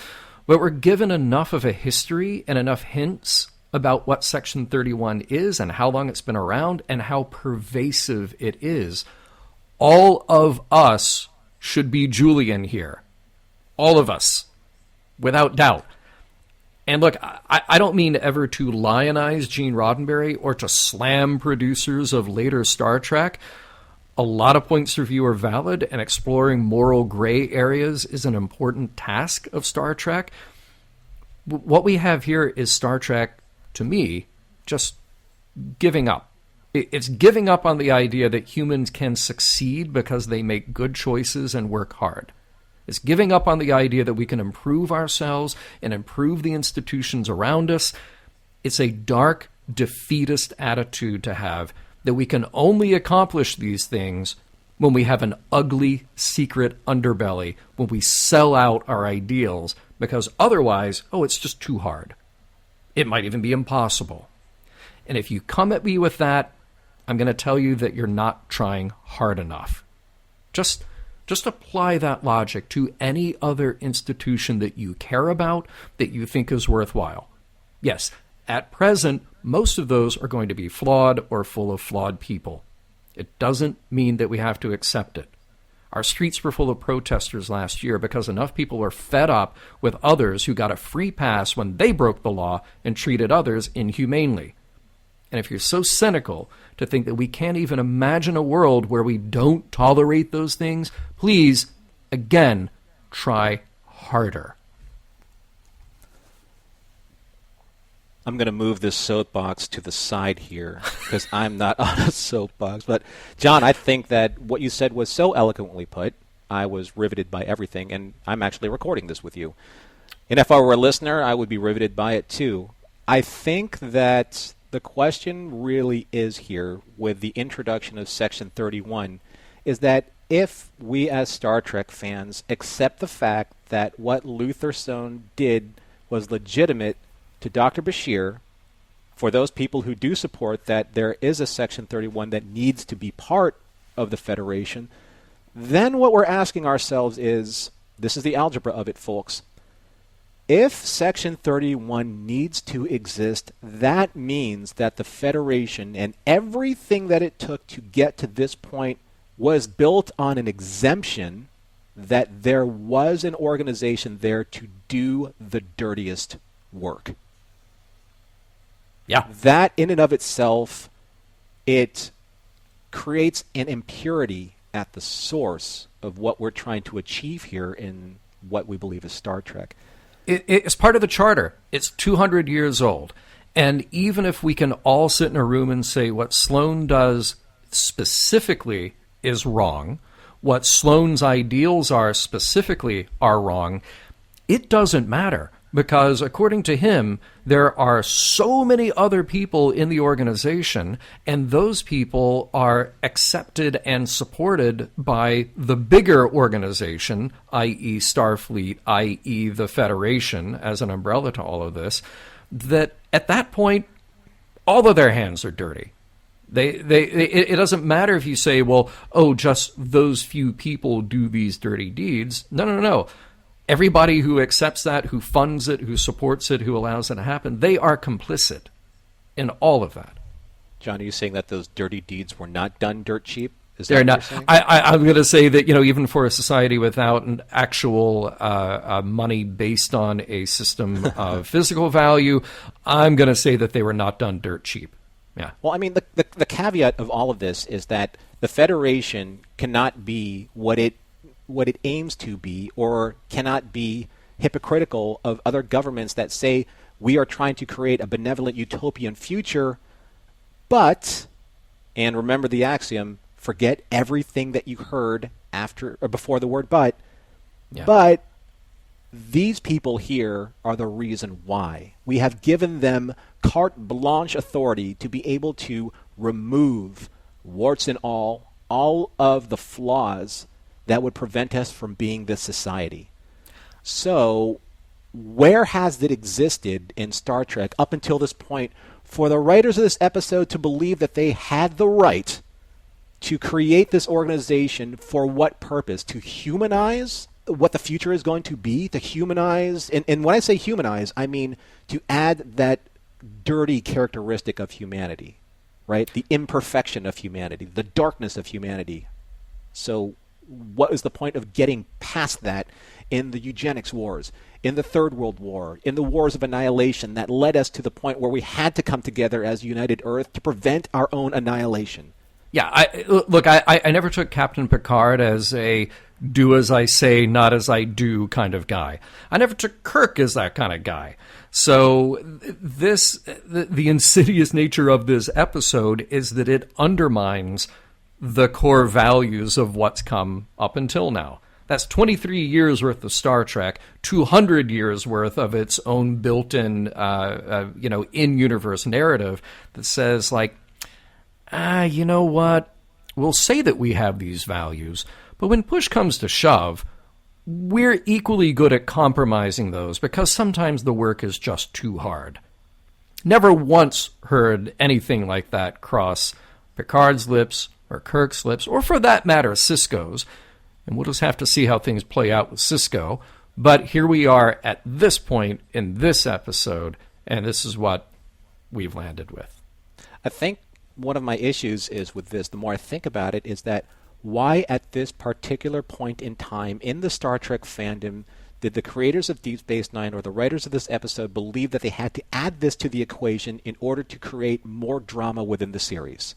but we're given enough of a history and enough hints about what Section 31 is and how long it's been around and how pervasive it is. All of us should be Julian here. All of us, without doubt. And look, I don't mean ever to lionize Gene Roddenberry or to slam producers of later Star Trek. A lot of points of view are valid, and exploring moral gray areas is an important task of Star Trek. What we have here is Star Trek, to me, just giving up. It's giving up on the idea that humans can succeed because they make good choices and work hard. It's giving up on the idea that we can improve ourselves and improve the institutions around us. It's a dark, defeatist attitude to have, that we can only accomplish these things when we have an ugly, secret underbelly, when we sell out our ideals, because otherwise, it's just too hard. It might even be impossible. And if you come at me with that, I'm going to tell you that you're not trying hard enough. Just apply that logic to any other institution that you care about, that you think is worthwhile. Yes, at present, most of those are going to be flawed or full of flawed people. It doesn't mean that we have to accept it. Our streets were full of protesters last year because enough people were fed up with others who got a free pass when they broke the law and treated others inhumanely. And if you're so cynical to think that we can't even imagine a world where we don't tolerate those things, please, again, try harder. I'm going to move this soapbox to the side here because I'm not on a soapbox. But, John, I think that what you said was so eloquently put. I was riveted by everything, and I'm actually recording this with you. And if I were a listener, I would be riveted by it too. I think that the question really is here with the introduction of Section 31 is that if we as Star Trek fans accept the fact that what Luther Stone did was legitimate to Dr. Bashir, for those people who do support that there is a Section 31 that needs to be part of the Federation, then what we're asking ourselves is, this is the algebra of it, folks. If Section 31 needs to exist, that means that the Federation and everything that it took to get to this point was built on an exemption that there was an organization there to do the dirtiest work. Yeah. That in and of itself, it creates an impurity at the source of what we're trying to achieve here in what we believe is Star Trek. It's part of the charter. It's 200 years old. And even if we can all sit in a room and say what Sloan does specifically is wrong, what Sloan's ideals are specifically are wrong, it doesn't matter. Because according to him, there are so many other people in the organization, and those people are accepted and supported by the bigger organization, i.e. Starfleet, i.e. the Federation, as an umbrella to all of this, that at that point, all of their hands are dirty. It doesn't matter if you say, well, just those few people do these dirty deeds. No. Everybody who accepts that, who funds it, who supports it, who allows it to happen, they are complicit in all of that. John, are you saying that those dirty deeds were not done dirt cheap? Is They're that not. what you're saying? I'm going to say that, even for a society without an actual money based on a system of physical value, I'm going to say that they were not done dirt cheap. Yeah. Well, I mean, the caveat of all of this is that the Federation cannot be what it aims to be, or cannot be hypocritical of other governments that say we are trying to create a benevolent utopian future, but, and remember the axiom, forget everything that you heard after or before the word but, but these people here are the reason why. We have given them carte blanche authority to be able to remove, warts and all of the flaws that would prevent us from being this society. So, where has it existed in Star Trek up until this point for the writers of this episode to believe that they had the right to create this organization for what purpose? To humanize what the future is going to be? To humanize, and when I say humanize, I mean to add that dirty characteristic of humanity, right? The imperfection of humanity, the darkness of humanity. So, what is the point of getting past that in the eugenics wars, in the Third World War, in the wars of annihilation that led us to the point where we had to come together as United Earth to prevent our own annihilation? Yeah, I never took Captain Picard as a do as I say, not as I do kind of guy. I never took Kirk as that kind of guy. So the insidious nature of this episode is that it undermines the core values of what's come up until now. That's 23 years worth of Star Trek, 200 years worth of its own built-in, in-universe narrative that says, like, you know what? We'll say that we have these values, but when push comes to shove, we're equally good at compromising those because sometimes the work is just too hard. Never once heard anything like that cross Picard's lips or Kirk's lips, or for that matter, Sisko's. And we'll just have to see how things play out with Sisko. But here we are at this point in this episode, and this is what we've landed with. I think one of my issues is with this, the more I think about it, is that why at this particular point in time in the Star Trek fandom did the creators of Deep Space Nine or the writers of this episode believe that they had to add this to the equation in order to create more drama within the series?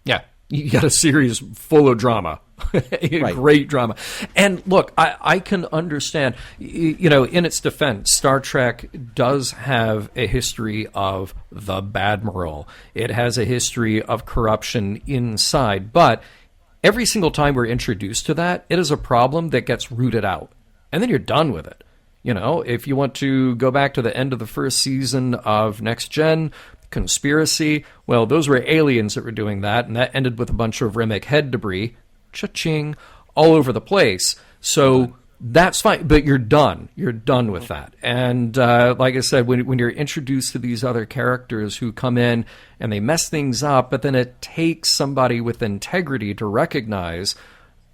Yeah, you got a series full of drama. Right. Great drama. And look, I can understand, in its defense, Star Trek does have a history of the Badmiral. It has a history of corruption inside. But every single time we're introduced to that, it is a problem that gets rooted out. And then you're done with it. If you want to go back to the end of the first season of Next Gen, Conspiracy, well, those were aliens that were doing that, and that ended with a bunch of Remmick head debris, cha-ching, all over the place. So that's fine, but you're done. You're done with that. And like I said, when you're introduced to these other characters who come in and they mess things up, but then it takes somebody with integrity to recognize,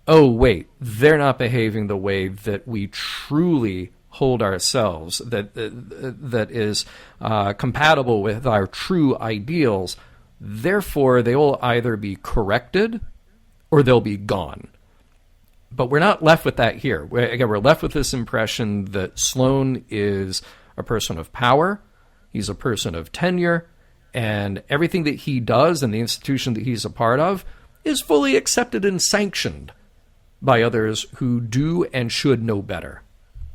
oh, wait, they're not behaving the way that we truly hold ourselves, that is compatible with our true ideals. Therefore, they will either be corrected or they'll be gone. But we're not left with that here. We're left with this impression that Sloan is a person of power, he's a person of tenure, and everything that he does and the institution that he's a part of is fully accepted and sanctioned by others who do and should know better.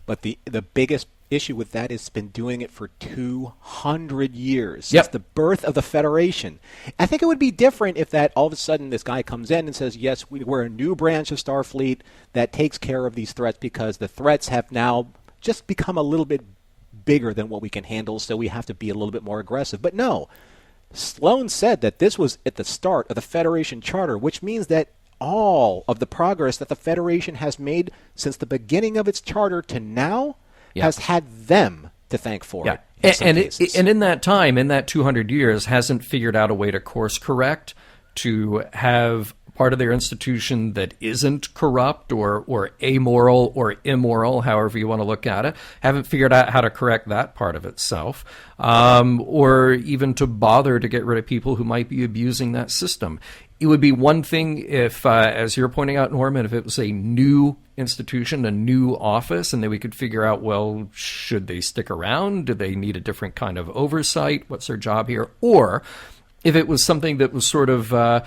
But the biggest issue with that is been doing it for 200 years. Yep. Since the birth of the Federation. I think it would be different if that all of a sudden this guy comes in and says, yes, we're a new branch of Starfleet that takes care of these threats because the threats have now just become a little bit bigger than what we can handle, so we have to be a little bit more aggressive. But no, Sloan said that this was at the start of the Federation Charter, which means that all of the progress that the Federation has made since the beginning of its charter to now has had them to thank for it. And in that time, in that 200 years, hasn't figured out a way to course correct, to have part of their institution that isn't corrupt or amoral or immoral, however you want to look at it, haven't figured out how to correct that part of itself, or even to bother to get rid of people who might be abusing that system. It would be one thing if, as you're pointing out, Norman, if it was a new institution, a new office, and then we could figure out, well, should they stick around? Do they need a different kind of oversight? What's their job here? Or if it was something that was sort of,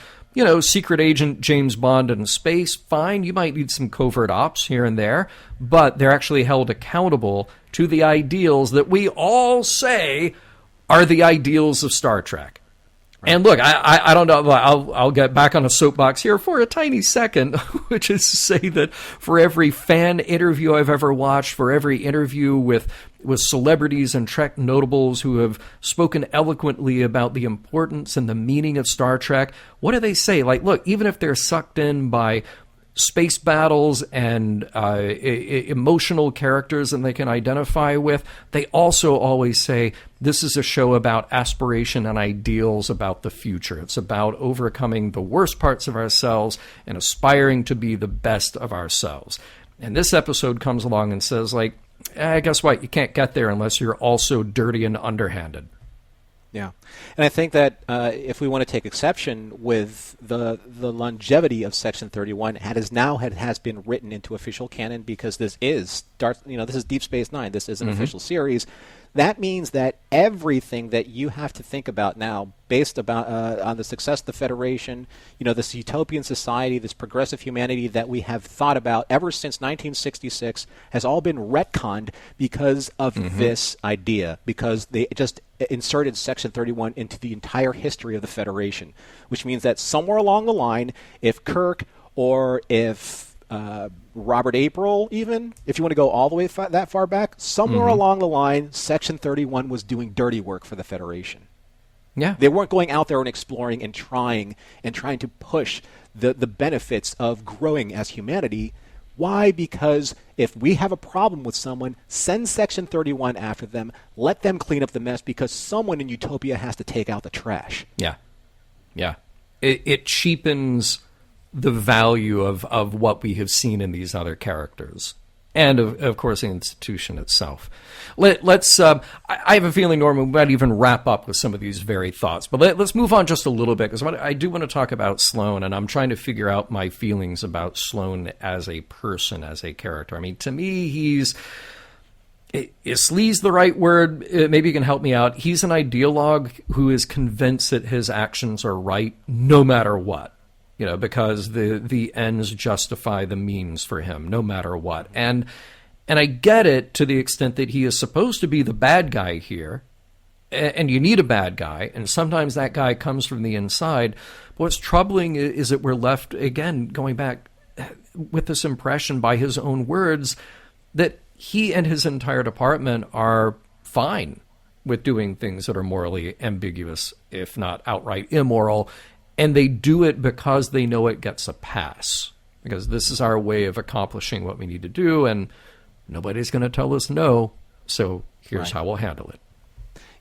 secret agent James Bond in space, fine, you might need some covert ops here and there, but they're actually held accountable to the ideals that we all say are the ideals of Star Trek. And look, I don't know, I'll get back on a soapbox here for a tiny second, which is to say that for every fan interview I've ever watched, for every interview with celebrities and Trek notables who have spoken eloquently about the importance and the meaning of Star Trek, what do they say? Like, look, even if they're sucked in by space battles and emotional characters and they can identify with, they also always say, this is a show about aspiration and ideals about the future. It's about overcoming the worst parts of ourselves and aspiring to be the best of ourselves. And this episode comes along and says, like, guess what? You can't get there unless you're also dirty and underhanded. Yeah. And I think that if we want to take exception with the longevity of Section 31, it has been written into official canon because this is Deep Space Nine. This is an official series. That means that everything that you have to think about now, based on the success of the Federation, this utopian society, this progressive humanity that we have thought about ever since 1966, has all been retconned because of this idea, because they just inserted Section 31 into the entire history of the Federation, which means that somewhere along the line, if Kirk or if Robert April, even, if you want to go all the way that far back, somewhere along the line, Section 31 was doing dirty work for the Federation. Yeah. They weren't going out there and exploring and trying to push the benefits of growing as humanity. Why? Because if we have a problem with someone, send Section 31 after them, let them clean up the mess, because someone in Utopia has to take out the trash. Yeah. Yeah. It cheapens the value of what we have seen in these other characters. And, of course, the institution itself. Let's. I have a feeling, Norman, we might even wrap up with some of these very thoughts. But let's move on just a little bit, because I do want to talk about Sloane, and I'm trying to figure out my feelings about Sloane as a person, as a character. I mean, to me, is sleaze the right word? Maybe you can help me out. He's an ideologue who is convinced that his actions are right no matter what. Because the ends justify the means for him, no matter what. And I get it to the extent that he is supposed to be the bad guy here, and you need a bad guy, and sometimes that guy comes from the inside. But what's troubling is that we're left, again, going back with this impression by his own words that he and his entire department are fine with doing things that are morally ambiguous, if not outright immoral. And they do it because they know it gets a pass. Because this is our way of accomplishing what we need to do, and nobody's going to tell us no, so here's how we'll handle it.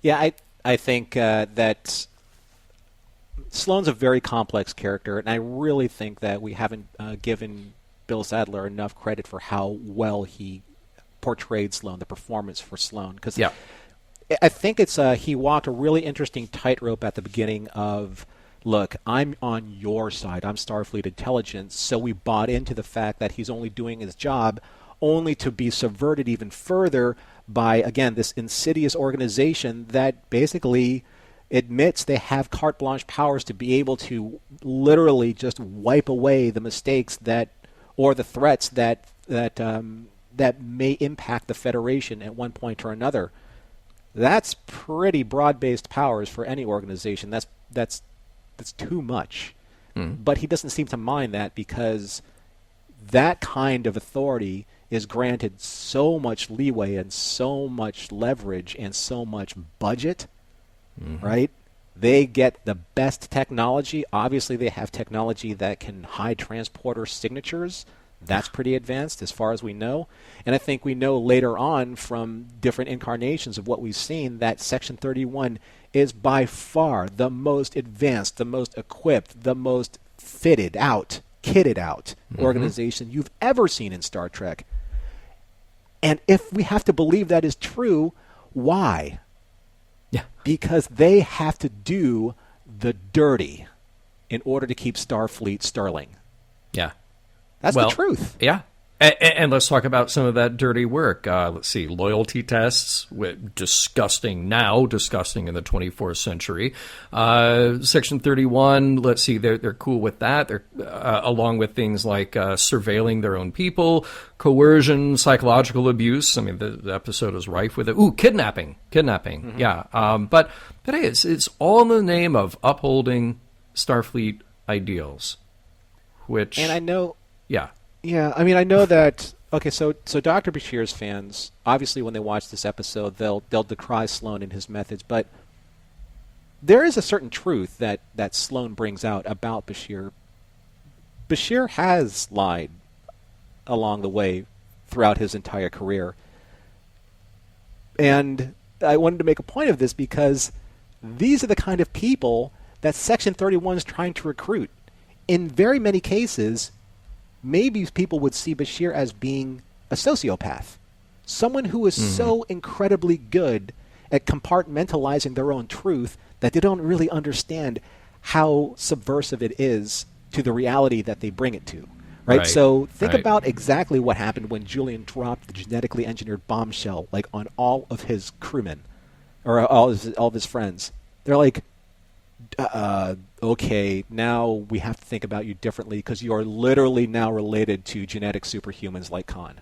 Yeah, I think that Sloane's a very complex character, and I really think that we haven't given Bill Sadler enough credit for how well he portrayed Sloane, the performance for Sloane. Because I think he walked a really interesting tightrope at the beginning of, look, I'm on your side. I'm Starfleet intelligence. So we bought into the fact that he's only doing his job, only to be subverted even further by, again, this insidious organization that basically admits they have carte blanche powers to be able to literally just wipe away the mistakes or the threats that may impact the Federation at one point or another. That's pretty broad-based powers for any organization. That's too much. But he doesn't seem to mind that, because that kind of authority is granted so much leeway and so much leverage and so much budget, right? They get the best technology. Obviously, they have technology that can hide transporter signatures. That's pretty advanced as far as we know. And I think we know later on from different incarnations of what we've seen that Section 31 is by far the most advanced, the most equipped, the most kitted out organization you've ever seen in Star Trek. And if we have to believe that is true, why? Yeah. Because they have to do the dirty in order to keep Starfleet sterling. Yeah. That's the truth. Yeah. And let's talk about some of that dirty work. Let's see, loyalty tests, disgusting in the 24th century. Section 31, let's see, they're cool with that. They're along with things like surveilling their own people, coercion, psychological abuse. I mean, the episode is rife with it. Ooh, kidnapping. Yeah. But hey, it's all in the name of upholding Starfleet ideals, which... And I know... Yeah. Yeah, I mean, I know that. Okay, so Dr. Bashir's fans, obviously, when they watch this episode, they'll decry Sloane and his methods, but there is a certain truth that Sloane brings out about Bashir. Bashir has lied along the way throughout his entire career, and I wanted to make a point of this because these are the kind of people that Section 31 is trying to recruit. In very many cases, maybe people would see Bashir as being a sociopath, someone who is so incredibly good at compartmentalizing their own truth that they don't really understand how subversive it is to the reality that they bring it to. Right? So think about exactly what happened when Julian dropped the genetically engineered bombshell, like, on all of his crewmen or all of his friends. They're like, okay, now we have to think about you differently because you are literally now related to genetic superhumans like Khan.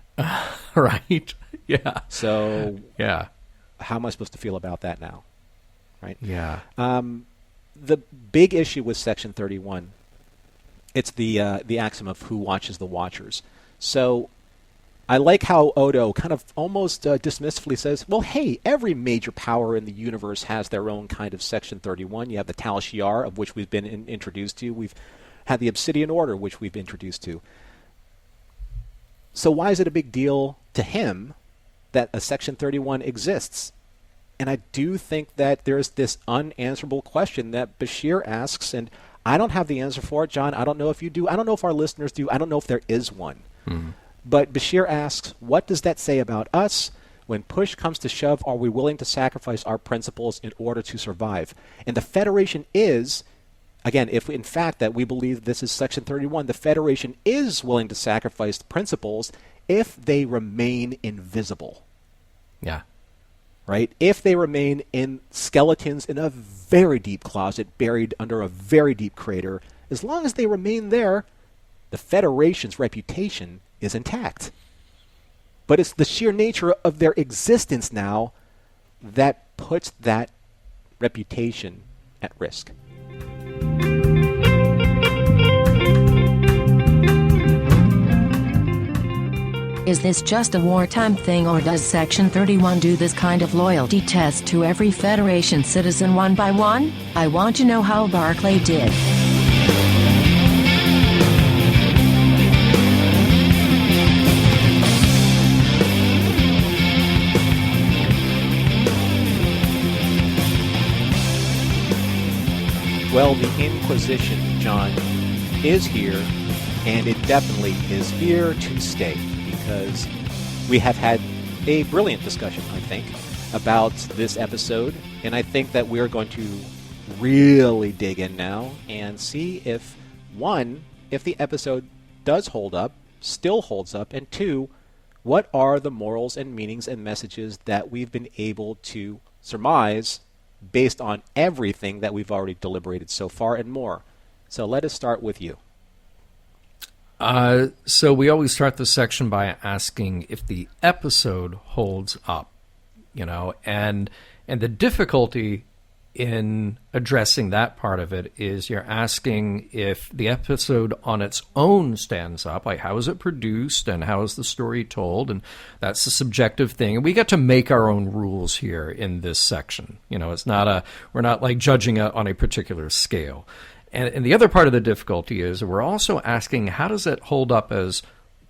Right. Yeah. So yeah, how am I supposed to feel about that now? Right. Yeah. The big issue with Section 31, it's the axiom of who watches the watchers. So I like how Odo kind of almost dismissively says, well, hey, every major power in the universe has their own kind of Section 31. You have the Tal Shiar, of which we've been introduced to. We've had the Obsidian Order, which we've been introduced to. So why is it a big deal to him that a Section 31 exists? And I do think that there's this unanswerable question that Bashir asks, and I don't have the answer for it, John. I don't know if you do. I don't know if our listeners do. I don't know if there is one. But Bashir asks, what does that say about us? When push comes to shove, are we willing to sacrifice our principles in order to survive? And the Federation is, again, if in fact that we believe this is Section 31, the Federation is willing to sacrifice the principles if they remain invisible. Yeah. Right? If they remain in skeletons in a very deep closet buried under a very deep crater, as long as they remain there, the Federation's reputation is intact. But it's the sheer nature of their existence now that puts that reputation at risk. Is this just a wartime thing, or does Section 31 do this kind of loyalty test to every Federation citizen one by one? I want to know how Barclay did. Well, the Inquisition, John, is here, and it definitely is here to stay, because we have had a brilliant discussion, I think, about this episode, and I think that we're going to really dig in now and see if, one, if the episode does hold up, still holds up, and two, what are the morals and meanings and messages that we've been able to surmise based on everything that we've already deliberated so far and more. So let us start with you. So we always start the section by asking if the episode holds up, and the difficulty in addressing that part of it is you're asking if the episode on its own stands up, like how is it produced and how is the story told, and that's a subjective thing. And we get to make our own rules here in this section. It's not we're not like judging it on a particular scale. And the other part of the difficulty is we're also asking how does it hold up as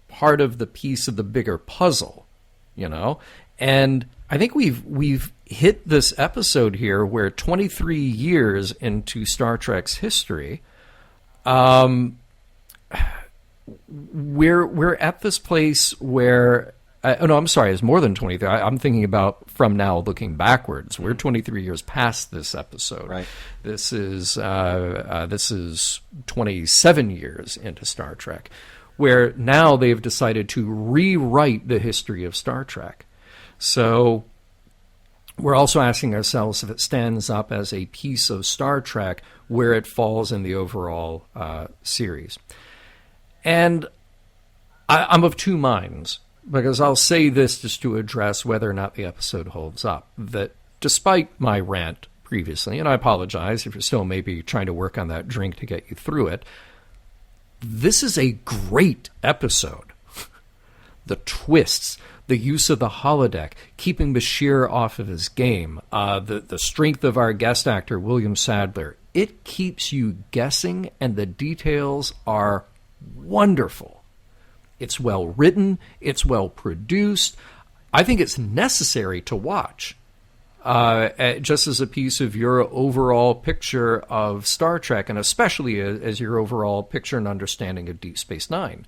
part of the piece of the bigger puzzle, And I think we've hit this episode here where 23 years into Star Trek's history, we're at this place where I'm sorry, it's more than 23. I'm thinking about from now looking backwards. We're 23 years past this episode. Right. This is 27 years into Star Trek, where now they've decided to rewrite the history of Star Trek. So we're also asking ourselves if it stands up as a piece of Star Trek, where it falls in the overall series. And I'm of two minds, because I'll say this just to address whether or not the episode holds up, that despite my rant previously, and I apologize if you're still maybe trying to work on that drink to get you through it, this is a great episode. The twists, the use of the holodeck, keeping Bashir off of his game, the strength of our guest actor, William Sadler, it keeps you guessing, and the details are wonderful. It's well written, it's well produced. I think it's necessary to watch, just as a piece of your overall picture of Star Trek, and especially as your overall picture and understanding of Deep Space Nine.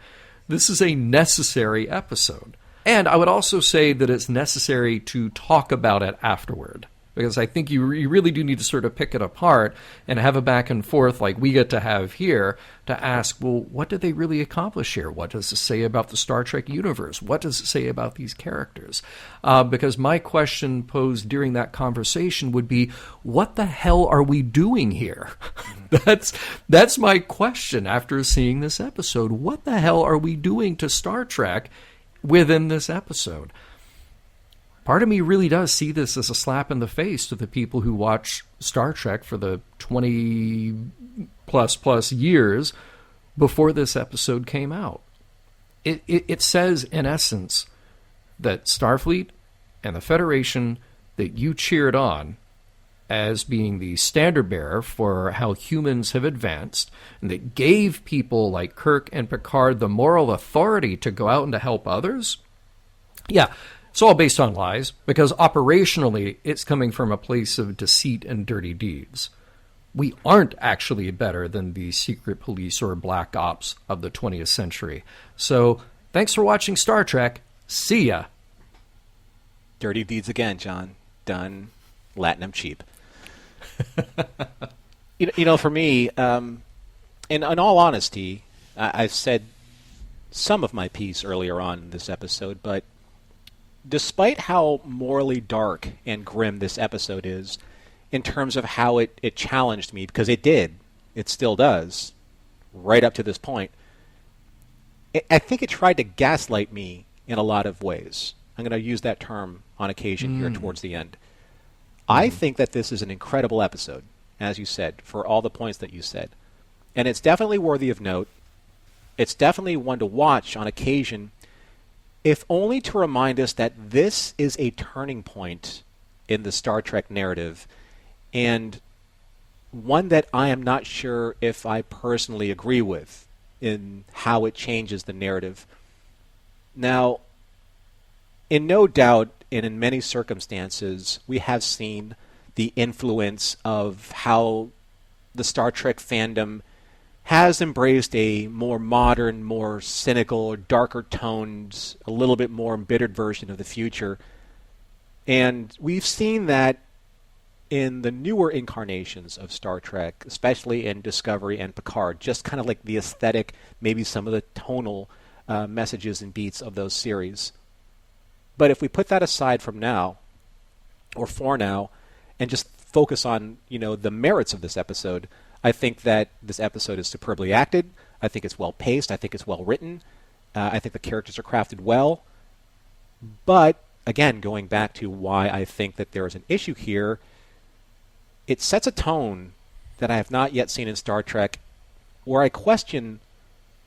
This is a necessary episode. And I would also say that it's necessary to talk about it afterward, because I think you really do need to sort of pick it apart and have a back and forth like we get to have here to ask, well, what did they really accomplish here? What does it say about the Star Trek universe? What does it say about these characters? Because my question posed during that conversation would be, what the hell are we doing here? That's my question after seeing this episode. What the hell are we doing to Star Trek within this episode? Part of me really does see this as a slap in the face to the people who watch Star Trek for the 20 plus years before this episode came out. It says, in essence, that Starfleet and the Federation that you cheered on as being the standard bearer for how humans have advanced, and that gave people like Kirk and Picard the moral authority to go out and to help others, yeah, it's all based on lies, because operationally it's coming from a place of deceit and dirty deeds. We aren't actually better than the secret police or black ops of the 20th century. So, thanks for watching Star Trek. See ya. Dirty deeds again, John. Done. Latinum cheap. For me, in all honesty, I've said some of my piece earlier on in this episode, but despite how morally dark and grim this episode is, in terms of how it challenged me, because it did, it still does, right up to this point, I think it tried to gaslight me in a lot of ways. I'm going to use that term on occasion here towards the end. I think that this is an incredible episode, as you said, for all the points that you said. And it's definitely worthy of note. It's definitely one to watch on occasion, if only to remind us that this is a turning point in the Star Trek narrative, and one that I am not sure if I personally agree with in how it changes the narrative. Now, in no doubt, and in many circumstances, we have seen the influence of how the Star Trek fandom has embraced a more modern, more cynical, darker toned, a little bit more embittered version of the future. And we've seen that in the newer incarnations of Star Trek, especially in Discovery and Picard, just kind of like the aesthetic, maybe some of the tonal messages and beats of those series. But if we put that aside from now, or for now, and just focus on, the merits of this episode, I think that this episode is superbly acted. I think it's well paced. I think it's well written. I think the characters are crafted well. But, again, going back to why I think that there is an issue here, it sets a tone that I have not yet seen in Star Trek, where I question,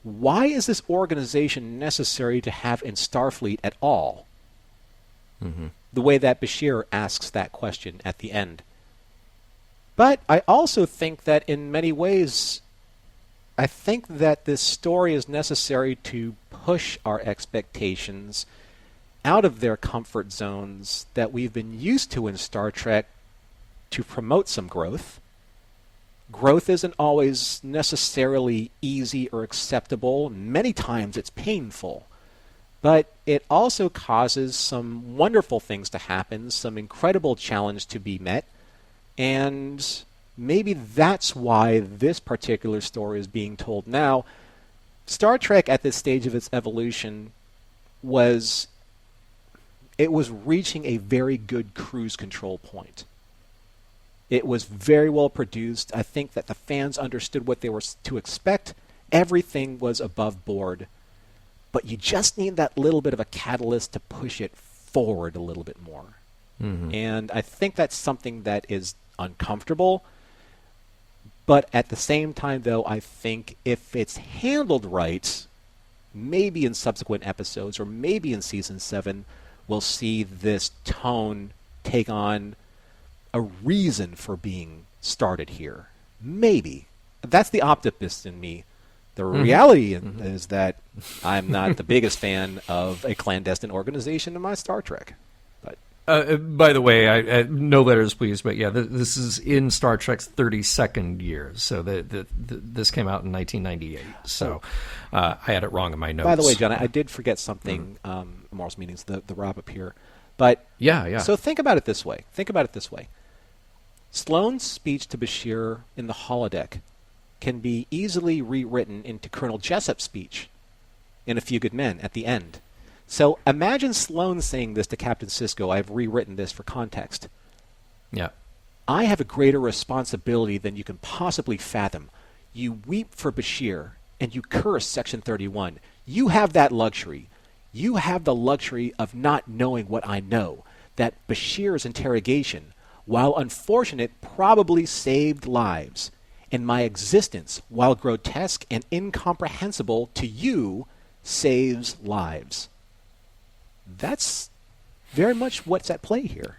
why is this organization necessary to have in Starfleet at all? Mm-hmm. The way that Bashir asks that question at the end. But I also think that in many ways, I think that this story is necessary to push our expectations out of their comfort zones that we've been used to in Star Trek to promote some growth. Growth isn't always necessarily easy or acceptable. Many times it's painful. But it also causes some wonderful things to happen, some incredible challenge to be met, and maybe that's why this particular story is being told now. Star Trek at this stage of its evolution was reaching a very good cruise control point. It was very well produced. I think that the fans understood what they were to expect. Everything was above board. But you just need that little bit of a catalyst to push it forward a little bit more. Mm-hmm. And I think that's something that is uncomfortable. But at the same time, though, I think if it's handled right, maybe in subsequent episodes or maybe in Season 7, we'll see this tone take on a reason for being started here. Maybe. That's the optimist in me. The reality is that I'm not the biggest fan of a clandestine organization in my Star Trek. But by the way, I no letters, please. But yeah, this is in Star Trek's 32nd year. So this came out in 1998. So I had it wrong in my notes. By the way, John, I did forget something. Morals meetings, the wrap up here. But yeah. So think about it this way. Sloane's speech to Bashir in the holodeck can be easily rewritten into Colonel Jessup's speech in A Few Good Men at the end. So imagine Sloane saying this to Captain Sisko. I've rewritten this for context. Yeah. I have a greater responsibility than you can possibly fathom. You weep for Bashir, and you curse Section 31. You have that luxury. You have the luxury of not knowing what I know, that Bashir's interrogation, while unfortunate, probably saved lives. And my existence, while grotesque and incomprehensible to you, saves lives. That's very much what's at play here.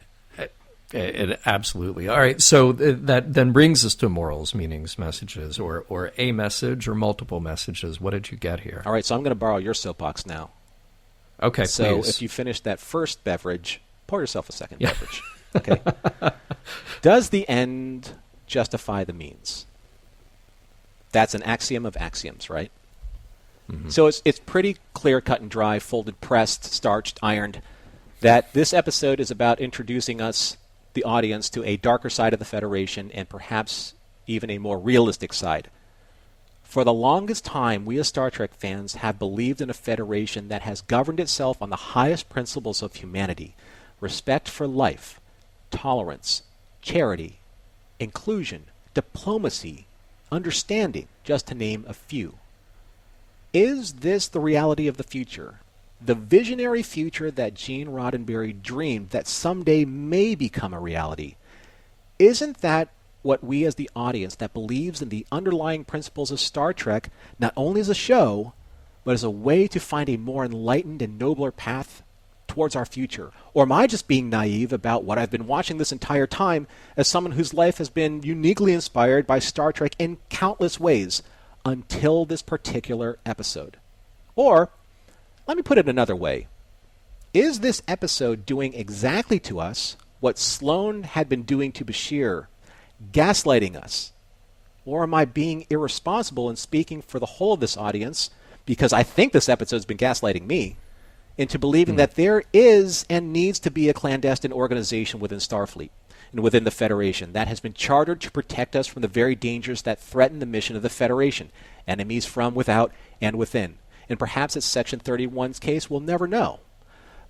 Absolutely. All right, so that then brings us to morals, meanings, messages, or a message or multiple messages. What did you get here? All right, so I'm going to borrow your soapbox now. Okay, so please. If you finish that first beverage, pour yourself a second beverage. Okay. Does the end justify the means? That's an axiom of axioms, right? Mm-hmm. So it's pretty clear, cut and dry, folded, pressed, starched, ironed, that this episode is about introducing us, the audience, to a darker side of the Federation and perhaps even a more realistic side. For the longest time, we as Star Trek fans have believed in a Federation that has governed itself on the highest principles of humanity: respect for life, tolerance, charity, inclusion, diplomacy, understanding, just to name a few. Is this the reality of the future? The visionary future that Gene Roddenberry dreamed that someday may become a reality? Isn't that what we as the audience that believes in the underlying principles of Star Trek, not only as a show, but as a way to find a more enlightened and nobler path towards our future? Or am I just being naive about what I've been watching this entire time as someone whose life has been uniquely inspired by Star Trek in countless ways until this particular episode? Or, let me put it another way. Is this episode doing exactly to us what Sloane had been doing to Bashir, gaslighting us? Or am I being irresponsible and speaking for the whole of this audience, because I think this episode's been gaslighting me, into believing that there is and needs to be a clandestine organization within Starfleet and within the Federation that has been chartered to protect us from the very dangers that threaten the mission of the Federation, enemies from without and within. And perhaps it's Section 31's case, we'll never know.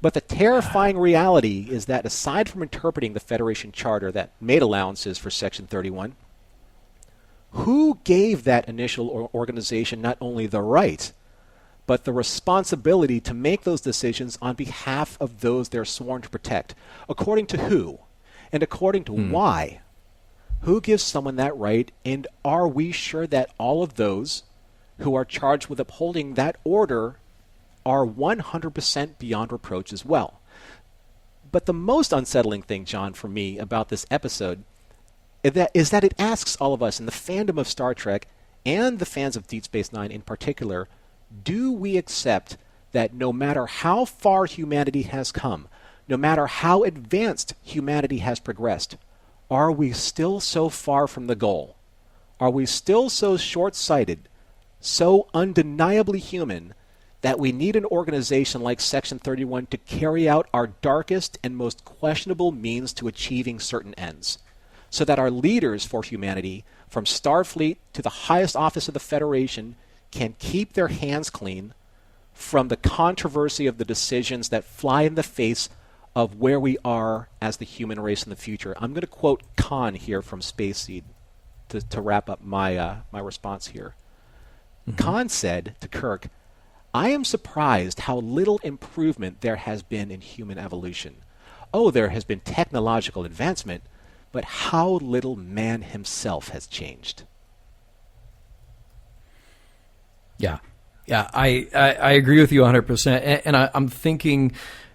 But the terrifying reality is that aside from interpreting the Federation Charter that made allowances for Section 31, who gave that initial organization not only the right, but the responsibility to make those decisions on behalf of those they're sworn to protect? According to who? And according to why? Who gives someone that right? And are we sure that all of those who are charged with upholding that order are 100% beyond reproach as well? But the most unsettling thing, John, for me about this episode is that it asks all of us in the fandom of Star Trek and the fans of Deep Space Nine in particular, do we accept that no matter how far humanity has come, no matter how advanced humanity has progressed, are we still so far from the goal? Are we still so short-sighted, so undeniably human, that we need an organization like Section 31 to carry out our darkest and most questionable means to achieving certain ends, so that our leaders for humanity, from Starfleet to the highest office of the Federation, can keep their hands clean from the controversy of the decisions that fly in the face of where we are as the human race in the future? I'm going to quote Khan here from Space Seed to wrap up my response here. Khan said to Kirk, "I am surprised how little improvement there has been in human evolution. Oh, there has been technological advancement, but how little man himself has changed." Yeah, I agree with you 100%. And I'm thinking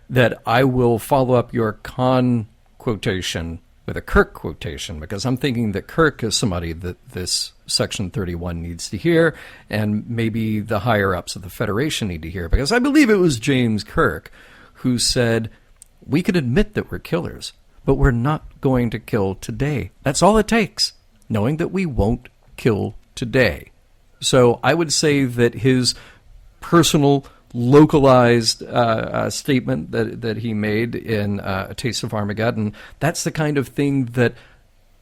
that I will follow up your Khan quotation with a Kirk quotation, because I'm thinking that Kirk is somebody that this Section 31 needs to hear, and maybe the higher-ups of the Federation need to hear, because I believe it was James Kirk who said, we can admit that we're killers, but we're not going to kill today. That's all it takes, knowing that we won't kill today. So I would say that his personal, localized statement that he made in A Taste of Armageddon, that's the kind of thing that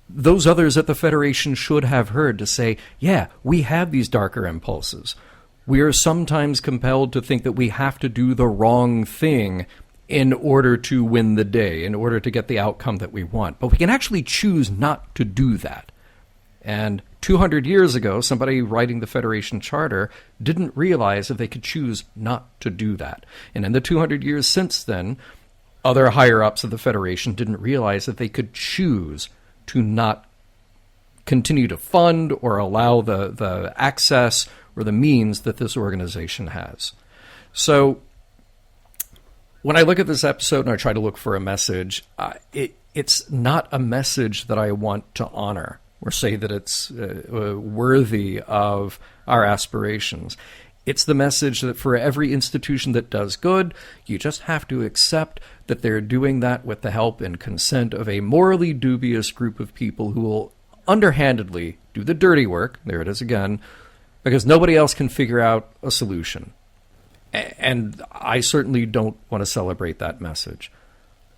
those others at the Federation should have heard, to say, yeah, we have these darker impulses. We are sometimes compelled to think that we have to do the wrong thing in order to win the day, in order to get the outcome that we want. But we can actually choose not to do that. And 200 years ago, somebody writing the Federation Charter didn't realize that they could choose not to do that. And in the 200 years since then, other higher-ups of the Federation didn't realize that they could choose to not continue to fund or allow the access or the means that this organization has. So when I look at this episode and I try to look for a message, it's not a message that I want to honor or say that it's worthy of our aspirations. It's the message that for every institution that does good, you just have to accept that they're doing that with the help and consent of a morally dubious group of people who will underhandedly do the dirty work, there it is again, because nobody else can figure out a solution. And I certainly don't want to celebrate that message.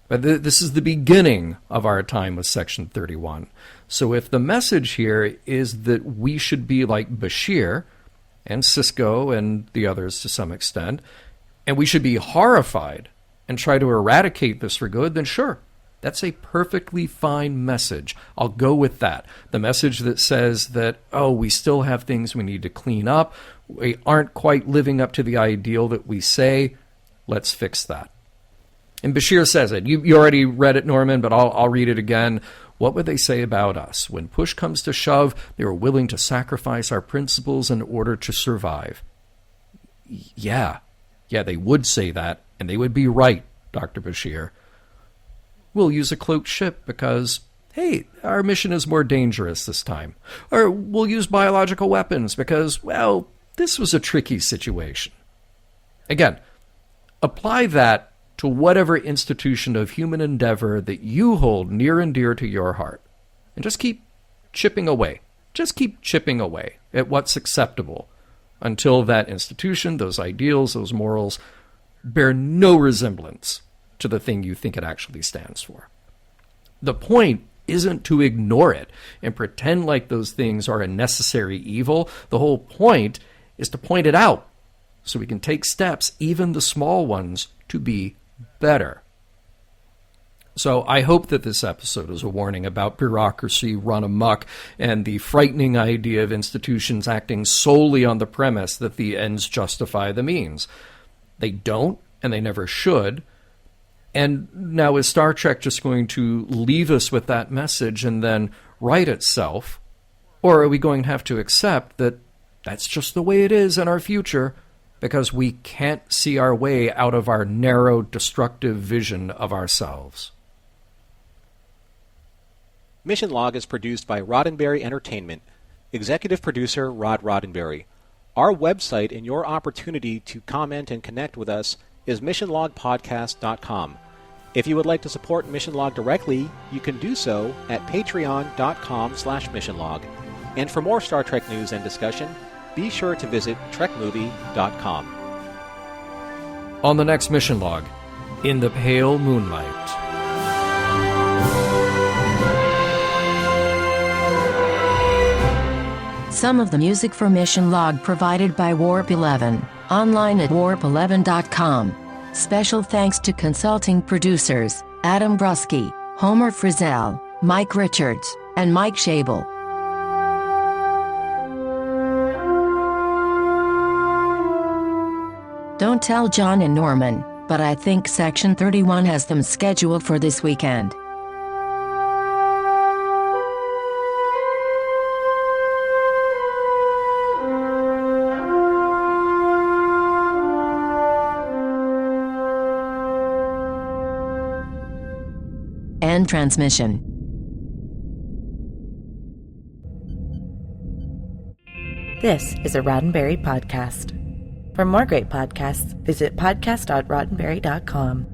But this is the beginning of our time with Section 31. So if the message here is that we should be like Bashir and Cisco and the others to some extent, and we should be horrified and try to eradicate this for good, then sure, that's a perfectly fine message. I'll go with that. The message that says that, oh, we still have things we need to clean up, we aren't quite living up to the ideal that we say, let's fix that. And Bashir says it. You already read it, Norman, but I'll read it again. What would they say about us? When push comes to shove, they are willing to sacrifice our principles in order to survive. Yeah, they would say that, and they would be right, Dr. Bashir. We'll use a cloaked ship because, hey, our mission is more dangerous this time. Or we'll use biological weapons because, well, this was a tricky situation. Again, apply that to whatever institution of human endeavor that you hold near and dear to your heart. And just keep chipping away. Just keep chipping away at what's acceptable until that institution, those ideals, those morals, bear no resemblance to the thing you think it actually stands for. The point isn't to ignore it and pretend like those things are a necessary evil. The whole point is to point it out so we can take steps, even the small ones, to be better. So I hope that this episode is a warning about bureaucracy run amok and the frightening idea of institutions acting solely on the premise that the ends justify the means. They don't, and they never should. And now is Star Trek just going to leave us with that message and then right itself? Or are we going to have to accept that that's just the way it is in our future because we can't see our way out of our narrow, destructive vision of ourselves? Mission Log is produced by Roddenberry Entertainment. Executive producer Rod Roddenberry. Our website and your opportunity to comment and connect with us is missionlogpodcast.com. If you would like to support Mission Log directly, you can do so at patreon.com/missionlog. And for more Star Trek news and discussion, be sure to visit trekmovie.com. On the next Mission Log, in the pale moonlight. Some of the music for Mission Log provided by Warp 11, online at warp11.com. Special thanks to consulting producers, Adam Brusky, Homer Frizzell, Mike Richards, and Mike Schabel. Don't tell John and Norman, but I think Section 31 has them scheduled for this weekend. End transmission. This is a Roddenberry podcast. For more great podcasts, visit podcast.roddenberry.com.